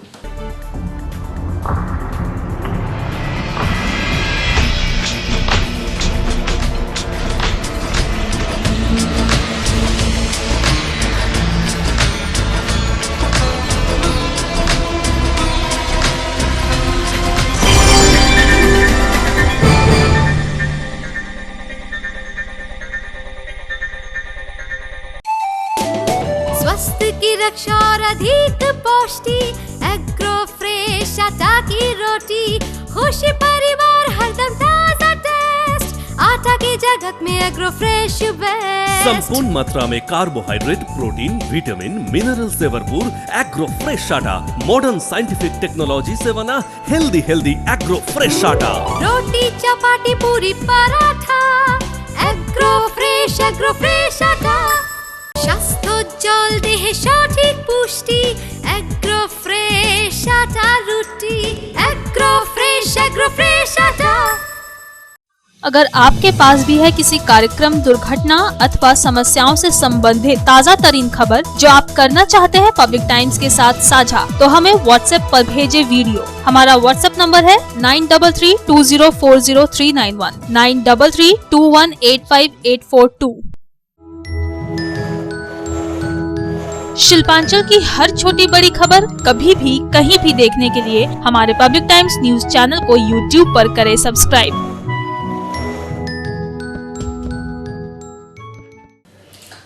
स्वास्थ्य की रक्षा और अधिक पौष्टि, एग्रो फ्रेश आटा की रोटी, खुशी परिवार हरदम ताजा टेस्ट, आटा की जगत में एग्रो फ्रेश बेस्ट। संपूर्ण मात्रा में कार्बोहाइड्रेट, प्रोटीन, विटामिन, मिनरल से भरपूर एग्रो फ्रेश आटा मॉडर्न साइंटिफिक टेक्नोलॉजी से बना हेल्दी एग्रो फ्रेश आटा। रोटी, चपाती, पूरी, पराठा, एग्रो फ्रेश आटा। স্বাস্থ্যোজ্জ্বল দেহে সঠিক পুষ্টি, এগ্রো ফ্রেশ আটা রুটি, এগ্রো ফ্রেশ আটা। अगर आपके पास भी है किसी कार्यक्रम, दुर्घटना अथवा समस्याओं से संबंधित ताज़ा तरीन खबर जो आप करना चाहते हैं पब्लिक टाइम्स के साथ साझा, तो हमें व्हाट्सएप पर भेजे वीडियो। हमारा व्हाट्सएप नंबर है 9332040391, 9332185842। शिल्पांचल की हर छोटी बड़ी खबर कभी भी कहीं भी देखने के लिए हमारे पब्लिक टाइम्स न्यूज चैनल को यूट्यूब पर करें सब्सक्राइब।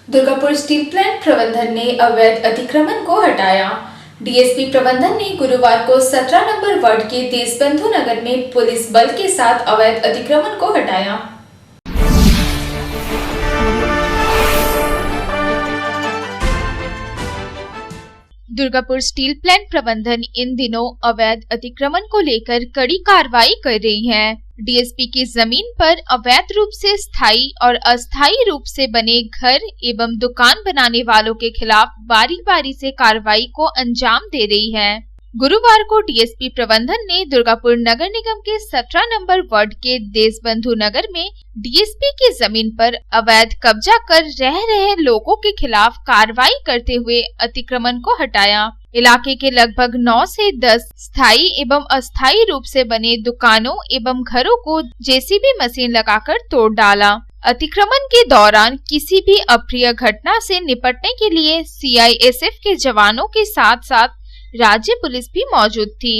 दुर्गापुर स्टील प्लांट प्रबंधन ने अवैध अतिक्रमण को हटाया। डीएसपी प्रबंधन ने गुरुवार को 17 नंबर वार्ड के देशबंधु नगर में पुलिस बल के साथ अवैध अतिक्रमण को हटाया। दुर्गापुर स्टील प्लांट प्रबंधन इन दिनों अवैध अतिक्रमण को लेकर कड़ी कार्रवाई कर रही है। डीएसपी की जमीन पर अवैध रूप से स्थायी और अस्थायी रूप से बने घर एवं दुकान बनाने वालों के खिलाफ बारी बारी से कार्रवाई को अंजाम दे रही है। गुरुवार को डीएसपी प्रबंधन ने दुर्गापुर नगर निगम के 17 नंबर वार्ड के देशबंधु नगर में डीएसपी की जमीन पर अवैध कब्जा कर रह रहे लोगों के खिलाफ कार्रवाई करते हुए अतिक्रमण को हटाया। इलाके के लगभग 9 से 10 स्थायी एवं अस्थायी रूप से बने दुकानों एवं घरों को जेसीबी मशीन लगाकर तोड़ डाला। अतिक्रमण के दौरान किसी भी अप्रिय घटना से निपटने के लिए सीआईएसएफ के जवानों के साथ साथ राज्य पुलिस भी मौजूद थी।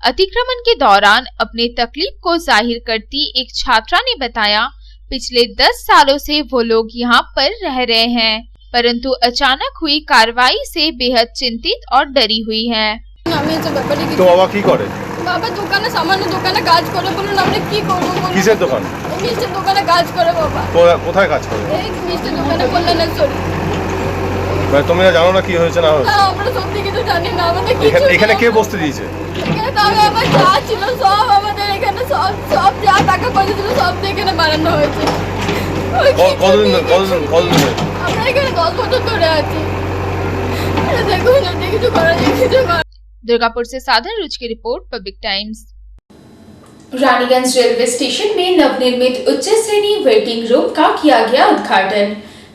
अतिक्रमण के दौरान अपने तकलीफ को जाहिर करती एक छात्रा ने बताया, पिछले 10 सालों से वो लोग यहाँ पर रह रहे हैं, परंतु अचानक हुई कार्रवाई से बेहद चिंतित और डरी हुई है। तो बाबा की करे? বাবা দোকানে সামান্য দোকানে কাজ করে, বলুন আমরা কি করব বলুন। কিসের দোকান? মিষ্টির দোকানে কাজ করে বাবা। কোথায় কাজ করে? এই মিষ্টির দোকানে কল্যাণেশ্বরী। তুমি জানো না কি হয়েছে না হয়েছে? না আমরা সত্যি কিছু জানি না, আমাদের কিছু এখানে কে বসতে দিয়েছে? এখানে তো আমার যা ছিল সব আমাদের এখানে সব যা টাকা পয়সা ছিল সব এখানে বানানো হয়েছে। কতদিন আমরা এখানে 10 বছর ধরে আছি। দেখুন যদি কিছু করা যায় কিছু করা। दुर्गापुर से साधन रुच की report, Public times. Raniganj railway station में नवनिर्मित उच्च श्रेणी वेटिंग रूम का किया गया उद्घाटन।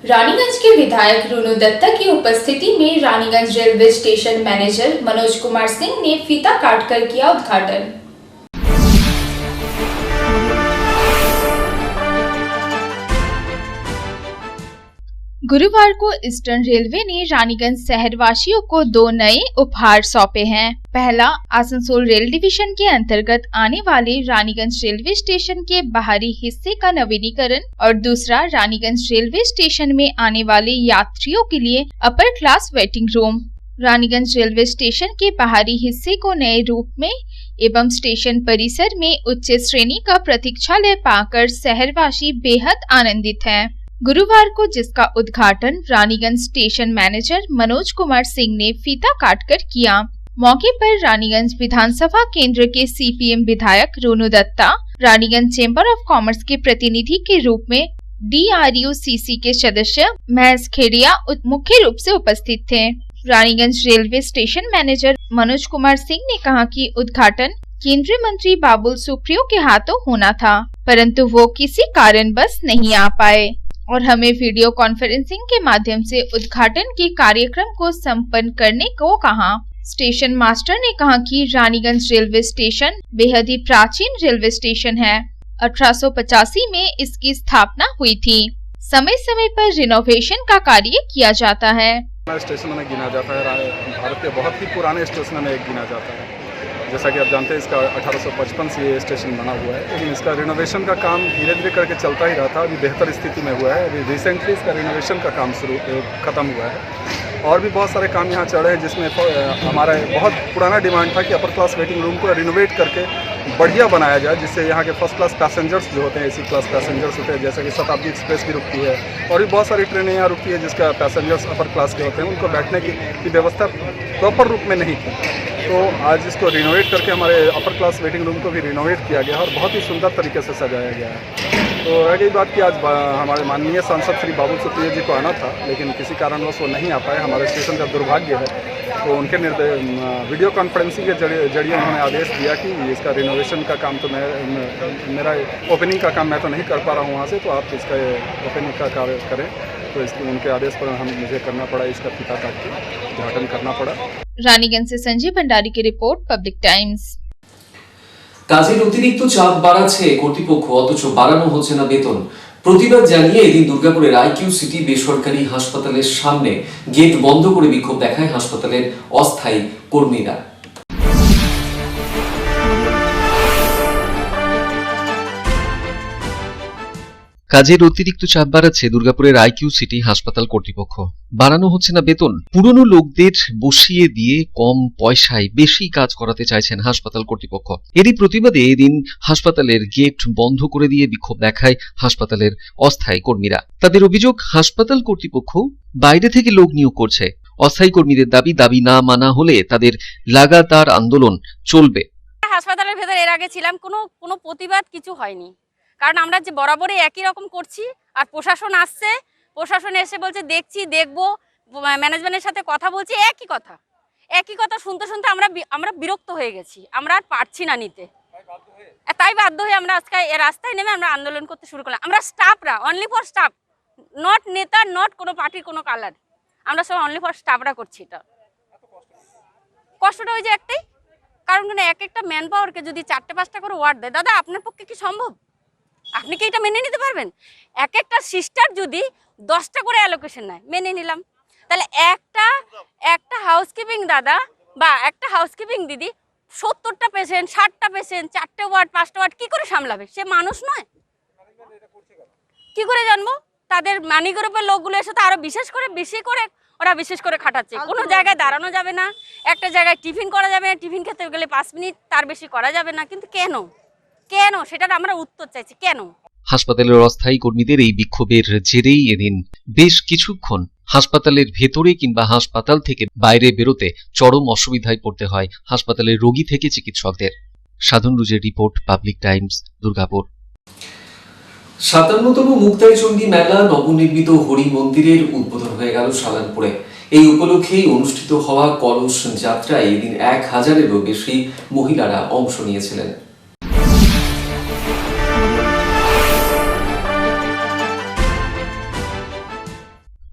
रानीगंज के विधायक रुनु दत्ता की उपस्थिति में Raniganj railway station manager Manoj Kumar Singh ने फीता काटकर किया उद्घाटन। गुरुवार को ईस्टर्न रेलवे ने रानीगंज शहरवासियों को 2 नए उपहार सौंपे हैं। पहला आसनसोल रेल डिवीजन के अंतर्गत आने वाले रानीगंज रेलवे स्टेशन के बाहरी हिस्से का नवीनीकरण और दूसरा रानीगंज रेलवे स्टेशन में आने वाले यात्रियों के लिए upper class waiting room. Raniganj railway station के बाहरी हिस्से को नए रूप में एवं स्टेशन परिसर में उच्च श्रेणी का प्रतीक्षालय पाकर शहरवासी बेहद आनंदित हैं। गुरुवार को जिसका उद्घाटन रानीगंज स्टेशन मैनेजर मनोज कुमार सिंह ने फीता काटकर किया। मौके पर रानीगंज विधानसभा केंद्र के सीपीएम विधायक Runu Datta, Raniganj chamber of commerce के प्रतिनिधि के रूप में DRUCC के सदस्य महेश खेड़िया मुख्य रूप से उपस्थित थे। Raniganj railway station manager Manoj Kumar Singh ने कहा कि उद्घाटन केंद्रीय मंत्री बाबुल सुप्रियो के हाथों होना था, परंतु वो किसी कारणवश नहीं आ पाए और हमें वीडियो कॉन्फ्रेंसिंग के माध्यम से उद्घाटन के कार्यक्रम को संपन्न करने को कहा। स्टेशन मास्टर ने कहा कि रानीगंज रेलवे स्टेशन बेहद ही प्राचीन रेलवे स्टेशन है। 1885 में इसकी स्थापना हुई थी। समय समय पर रिनोवेशन का कार्य किया जाता है। स्टेशन में गिना जाता है, भारत के बहुत ही पुराने स्टेशन में एक गिना जाता है। जैसा कि आप जानते हैं इसका 1855 से ये स्टेशन बना हुआ है, लेकिन इसका रिनोवेशन का काम धीरे धीरे करके चलता ही रहा था। अभी बेहतर स्थिति में हुआ है। अभी रिसेंटली इसका रिनोवेशन का काम ख़त्म हुआ है और भी बहुत सारे काम यहाँ चल रहे हैं, जिसमें हमारा बहुत पुराना डिमांड था कि अपर क्लास वेटिंग रूम को रिनोवेट करके बढ़िया बनाया जाए, जिससे यहाँ के फर्स्ट क्लास पैसेंजर्स जो होते हैं, एसी क्लास पैसेंजर्स होते हैं, जैसे कि शताब्दी एक्सप्रेस भी रुकती है और भी बहुत सारी ट्रेनें यहाँ रुकती है जिसका पैसेंजर्स अपर क्लास के होते हैं, उनको बैठने की व्यवस्था प्रॉपर रूप में नहीं थी। तो आज इसको रिनोवेट करके हमारे अपर क्लास वेटिंग रूम को भी रिनोवेट किया गया और बहुत ही सुंदर तरीके से सजाया गया है। तो रह गई बात कि आज हमारे माननीय सांसद श्री बाबुल सुप्रियो जी को आना था, लेकिन किसी कारणवश वो नहीं आ पाए। हमारे स्टेशन का दुर्भाग्य है। तो उनके वीडियो कॉन्फ्रेंसिंग के जरिए उन्होंने आदेश दिया कि इसका रिनोवेशन का काम तो मेरा ओपनिंग का काम मैं तो नहीं कर पा रहा हूँ वहाँ से, तो आप इसका ओपनिंग का कार्य करें। तो इसके उनके आदेश पर मुझे करना पड़ा, इसका फीता काट के उद्घाटन करना पड़ा। रानीगंज से संजय भंडारी की रिपोर्ट, पब्लिक टाइम्स। কাজের অতিরিক্ত চাপ বাড়াচ্ছে কর্তৃপক্ষ, অথচ বাড়ানো হচ্ছে না বেতন। প্রতিবাদ জানিয়ে এদিন দুর্গাপুরের আইকিউ সিটি বেসরকারি হাসপাতালের সামনে গেট বন্ধ করে বিক্ষোভ দেখায় হাসপাতালের অস্থায়ী কর্মীরা। কাজের অতিরিক্ত চাপ বাড়াচ্ছে দুর্গাপুরের আইকিউ সিটি হাসপাতাল কর্তৃপক্ষ। বাড়ানো হচ্ছে না বেতন। পুরনো লোকদের বসিয়ে দিয়ে কম পয়সায় বেশি কাজ করাতে চাইছেন হাসপাতাল কর্তৃপক্ষ। এরই প্রতিবাদে এদিন হাসপাতালের গেট বন্ধ করে দিয়ে বিক্ষোভ দেখায় হাসপাতালের অস্থায়ী কর্মীরা। তাদের অভিযোগ, হাসপাতাল কর্তৃপক্ষ বাইরে থেকে লোক নিয়োগ করছে অস্থায়ী কর্মীদের দাবি না মানা হলে তাদের লাগাতার আন্দোলন চলবে। হাসপাতালের ভেতরে এর আগে ছিলাম, কোনো প্রতিবাদ কিছু হয়নি, কারণ আমরা যে বরাবরই একই রকম করছি। আর প্রশাসন আসছে, প্রশাসন এসে বলছে দেখবো, ম্যানেজমেন্টের সাথে কথা বলছি, একই কথা শুনতে আমরা বিরক্ত হয়ে গেছি, আমরা আর পারছি না নিতে। তাই বাধ্য হয়ে আমরা আজকে রাস্তায় নেমে আমরা আন্দোলন করতে শুরু করলাম। আমরা স্টাফরা, অনলি ফর স্টাফ, নট নেতা, নট কোনো পার্টির কোনো কালার, আমরা সব অনলি ফর স্টাফরা করছি। এটা কষ্টটা ওই যে একটাই, কারণ এক একটা ম্যান পাওয়ারকে যদি 4-5টা করে ওয়ার্ড দেয়, দাদা আপনার পক্ষে কি সম্ভব? আপনি কি এটা মেনে নিতে পারবেন? এক একটা সিস্টার যদি 10টা করে অ্যালোকেশন নেয়, মেনে নিলাম, তাহলে একটা হাউসকিপিং দাদা বা একটা হাউসকিপিং দিদি 70টা পেশেন্ট, 60টা পেশেন্ট, 4টে ওয়ার্ড, 5টা ওয়ার্ড কি করে সামলাবে? সে মানুষ নয়? কি করে জানবো? তাদের মানি গ্রুপের লোকগুলো এসে তো আরো বিশেষ করে খাটাচ্ছে। কোনো জায়গায় দাঁড়ানো যাবে না, একটা জায়গায় টিফিন করা যাবে না, টিফিন খেতে গেলে 5 মিনিট তার বেশি করা যাবে না। কিন্তু কেন সেটার আমরা উত্তর চাইছি, কেন? হাসপাতালের অস্থায়ী কর্মীদের এই বিক্ষোভের জেরেই এদিন বেশ কিছুক্ষণ হাসপাতালের ভেতরে কিংবা হাসপাতাল থেকে বাইরে বেরোতে চরম অসুবিধায় পড়তে হয় হাসপাতালের রোগী থেকে চিকিৎসকদের। সাধন রুজের রিপোর্ট, পাবলিক টাইমস, দুর্গাপুর। 57তম মুক্তাই চণ্ডী মেলা নবনির্মিত হরি মন্দিরের উদ্বোধন হয়ে গেল সালানপুরে। এই উপলক্ষেই অনুষ্ঠিত হওয়া কলস যাত্রায় এদিন 1000-এরও বেশি মহিলারা অংশ নিয়েছিলেন।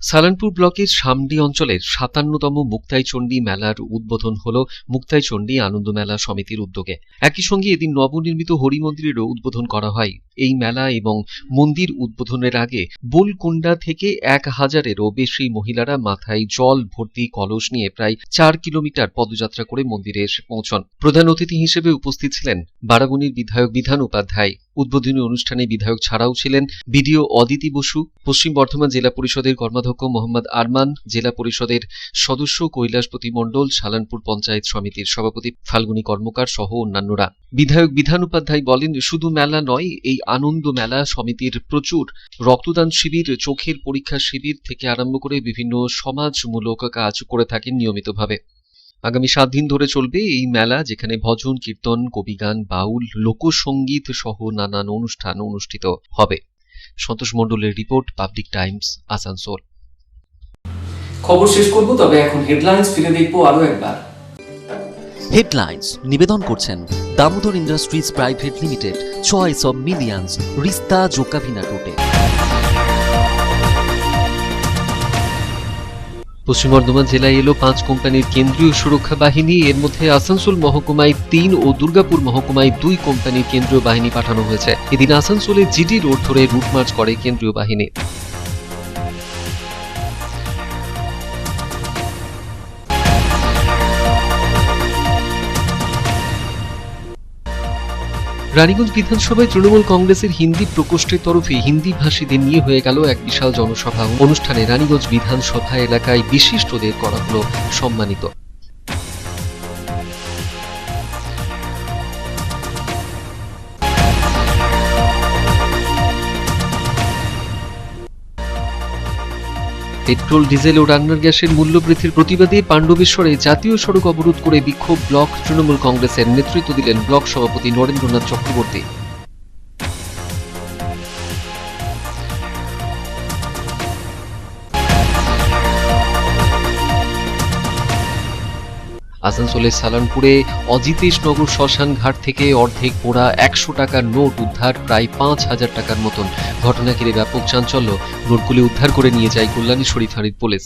সালানপুর ব্লকের সামডি অঞ্চলের 57তম মুক্তাই চণ্ডী মেলার উদ্বোধন হল মুক্তাই চণ্ডী আনন্দ মেলা সমিতির উদ্যোগে। একই সঙ্গে এদিন নবনির্মিত হরি মন্দিরেরও উদ্বোধন করা হয়। এই মেলা এবং মন্দির উদ্বোধনের আগে বোলকুন্ডা থেকে 1000-এরও বেশি মহিলারা মাথায় জল ভর্তি কলস নিয়ে প্রায় 4 কিলোমিটার পদযাত্রা করে মন্দিরে এসে পৌঁছন। প্রধান অতিথি হিসেবে উপস্থিত ছিলেন বারাগুনির বিধায়ক বিধান উপাধ্যায়। উদ্বোধনী অনুষ্ঠানে বিধায়ক ছাড়াও ছিলেন বিডিও অদিতি বসু, পশ্চিম বর্ধমান জেলা পরিষদের কর্মাধ্যক্ষ মোহাম্মদ আরমান, জেলা পরিষদের সদস্য কৈলাসপতি মণ্ডল, সালানপুর পঞ্চায়েত সমিতির সভাপতি ফাল্গুনী কর্মকার সহ অন্যান্যরা। বিধায়ক বিধান উপাধ্যায় বলেন, শুধু মেলা নয়, এই আনন্দ মেলা সমিতির প্রচুর রক্তদান শিবির, চোখের পরীক্ষা শিবির থেকে আরম্ভ করে বিভিন্ন সমাজমূলক কাজ করে থাকেন নিয়মিতভাবে। আগামী 7 দিন ধরে চলবে এই মেলা, যেখানে ভজন, কীর্তন, কবিগান, বাউল, লোকসঙ্গীত সহ নানান অনুষ্ঠান অনুষ্ঠিত হবে। সন্তোষ মণ্ডলের রিপোর্ট, পাবলিক টাইমস, আসানসোল। খবর শেষ করব, তবে এখন হেডলাইন্স ফিরে দেখবো আরো একবার। হেডলাইন্স নিবেদন করছেন Damodar industries private limited, choice of millions, রিস্তা জোকাভিনা টোটে। পশ্চিম বর্ধমান জেলায় এলো 5 কোম্পানির কেন্দ্রীয় সুরক্ষা বাহিনী। এর মধ্যে আসানসোল মহকুমায় 3 ও দুর্গাপুর মহকুমায় 2 কোম্পানির কেন্দ্রীয় বাহিনী পাঠানো হয়েছে। এদিন আসানসোলে জিডি রোড ধরে রুট মার্চ করে কেন্দ্রীয় বাহিনী। রানীগঞ্জ বিধানসভায় তৃণমূল কংগ্রেসের হিন্দি প্রকোষ্ঠের তরফে হিন্দি ভাষীদের নিয়ে হয়ে গেল এক বিশাল জনসভা। অনুষ্ঠানে রানীগঞ্জ বিধানসভা এলাকায় বিশিষ্টদের করা হলো সম্মানিত। পেট্রোল, ডিজেল ও রান্নার গ্যাসের মূল্য বৃদ্ধির প্রতিবাদে পাণ্ডবেশ্বরে জাতীয় সড়ক অবরোধ করে বিক্ষোভ ব্লক তৃণমূল কংগ্রেসের নেতৃত্ব দিলেন ব্লক সভাপতি নরেন্দ্রনাথ চক্রবর্তী। আসানসোলের সালানপুরে অজিতেশনগর শ্মশান ঘাট থেকে অর্ধেক পোড়া 100 টাকার নোট উদ্ধার, প্রায় 5000 টাকার মতন। ঘটনা ঘিরে ব্যাপক চাঞ্চল্য। নোটগুলি উদ্ধার করে নিয়ে যায় কল্যাণীশ্বরী থানার পুলিশ।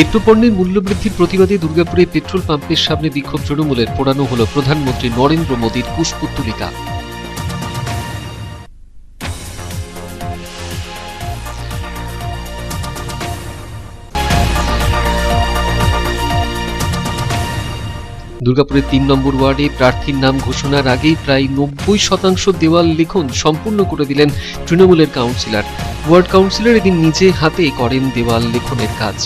পেট্রোপণ্যের মূল্যবৃদ্ধির প্রতিবাদে দুর্গাপুরে পেট্রোল পাম্পের সামনে বিক্ষোভ তৃণমূলের। পোড়ানো হল প্রধানমন্ত্রী নরেন্দ্র মোদীর কুশপুত্তলিকা। দুর্গাপুরের 3 নম্বর ওয়ার্ডে প্রার্থীর নাম ঘোষণার আগেই প্রায় 90% দেওয়াল লিখন সম্পূর্ণ করে দিলেন তৃণমূলের কাউন্সিলর। ওয়ার্ড কাউন্সিলর এদিন নিজে হাতে করেন দেওয়াল লিখনের কাজ।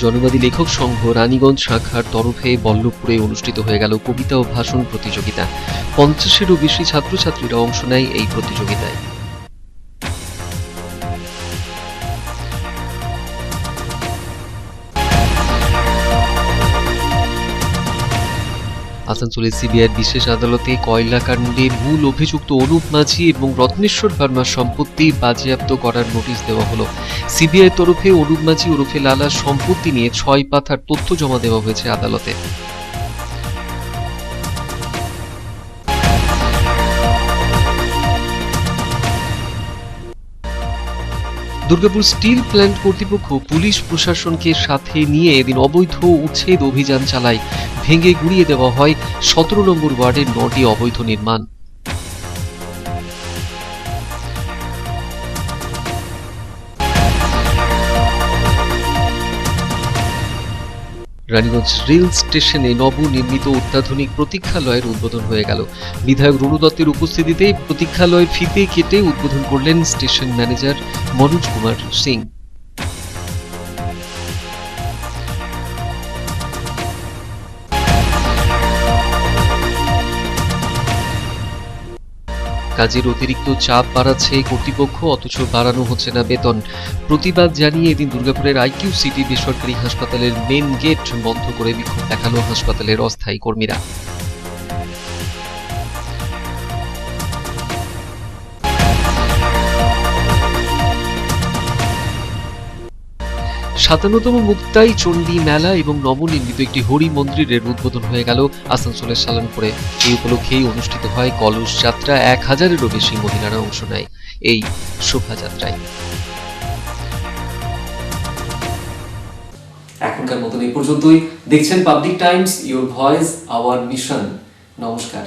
জনবাদী লেখক সংঘ রানীগঞ্জ শাখার তরফে বল্লভপুরে অনুষ্ঠিত হয়ে গেল কবিতা ও ভাষণ প্রতিযোগিতা। 50-এরও বেশি ছাত্রছাত্রীরা অংশ নেয় এই প্রতিযোগিতায়। আসানসোলের সিবিআইয়ের বিশেষ আদালতে কয়লা কাণ্ডে মূল অভিযুক্ত অনুপ মাঝি এবং রত্নেশ্বর ভার্মার সম্পত্তি বাজেয়াপ্ত করার নোটিশ দেওয়া হলো। সিবিআইয়ের তরফে অনুপ মাঝি ওরফে লালার সম্পত্তি নিয়ে 6 পাতার তথ্য জমা দেওয়া হয়েছে আদালতে। দুর্গাপুর স্টিল প্ল্যান্ট কর্তৃপক্ষ পুলিশ প্রশাসনকে সাথে নিয়ে এদিন অবৈধ উচ্ছেদ অভিযান চালায়। ভেঙে গুড়িয়ে দেওয়া হয় 17 নম্বর ওয়ার্ডের 9টি অবৈধ নির্মাণ। রানীগঞ্জ রেল স্টেশনে নবনির্মিত অত্যাধুনিক প্রতীক্ষালয়ের উদ্বোধন হয়ে গেল। বিধায়ক রুনু দত্তের উপস্থিতিতে প্রতীক্ষালয় ফিতে কেটে উদ্বোধন করলেন স্টেশন ম্যানেজার মনোজ কুমার সিং। কাজের অতিরিক্ত চাপ বাড়াচ্ছে কর্তৃপক্ষ, অথচ বাড়ানো হচ্ছে না বেতন। প্রতিবাদ জানিয়ে এদিন দুর্গাপুরের আইকিউ সিটি বেসরকারি হাসপাতালের মেন গেট বন্ধ করে বিক্ষোভ দেখালো হাসপাতালের অস্থায়ী কর্মীরা। সাতান্নতম মুক্তাই চণ্ডী মেলা এবং নবনির্মিত একটি হরি মন্দিরের উদ্বোধন হয়ে গেল আসানসোলের সালানপুরে। এই উপলক্ষেই অনুষ্ঠিত হয় কলস যাত্রা। 1000-এরও বেশি মহিলারা অংশ নেয় এই শোভাযাত্রায়। এখনকার মতন এই পর্যন্তই। দেখছেন public Times, your voice hour mission. নমস্কার।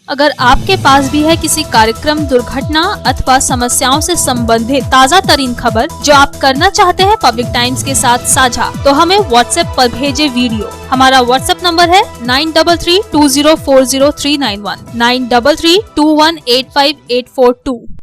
अगर आपके पास भी है किसी कार्यक्रम, दुर्घटना अथवा समस्याओं से संबंधित ताज़ा तरीन खबर जो आप करना चाहते हैं पब्लिक टाइम्स के साथ साझा, तो हमें व्हाट्सएप पर भेजे वीडियो। हमारा व्हाट्सएप नंबर है 9332040391 9332185842।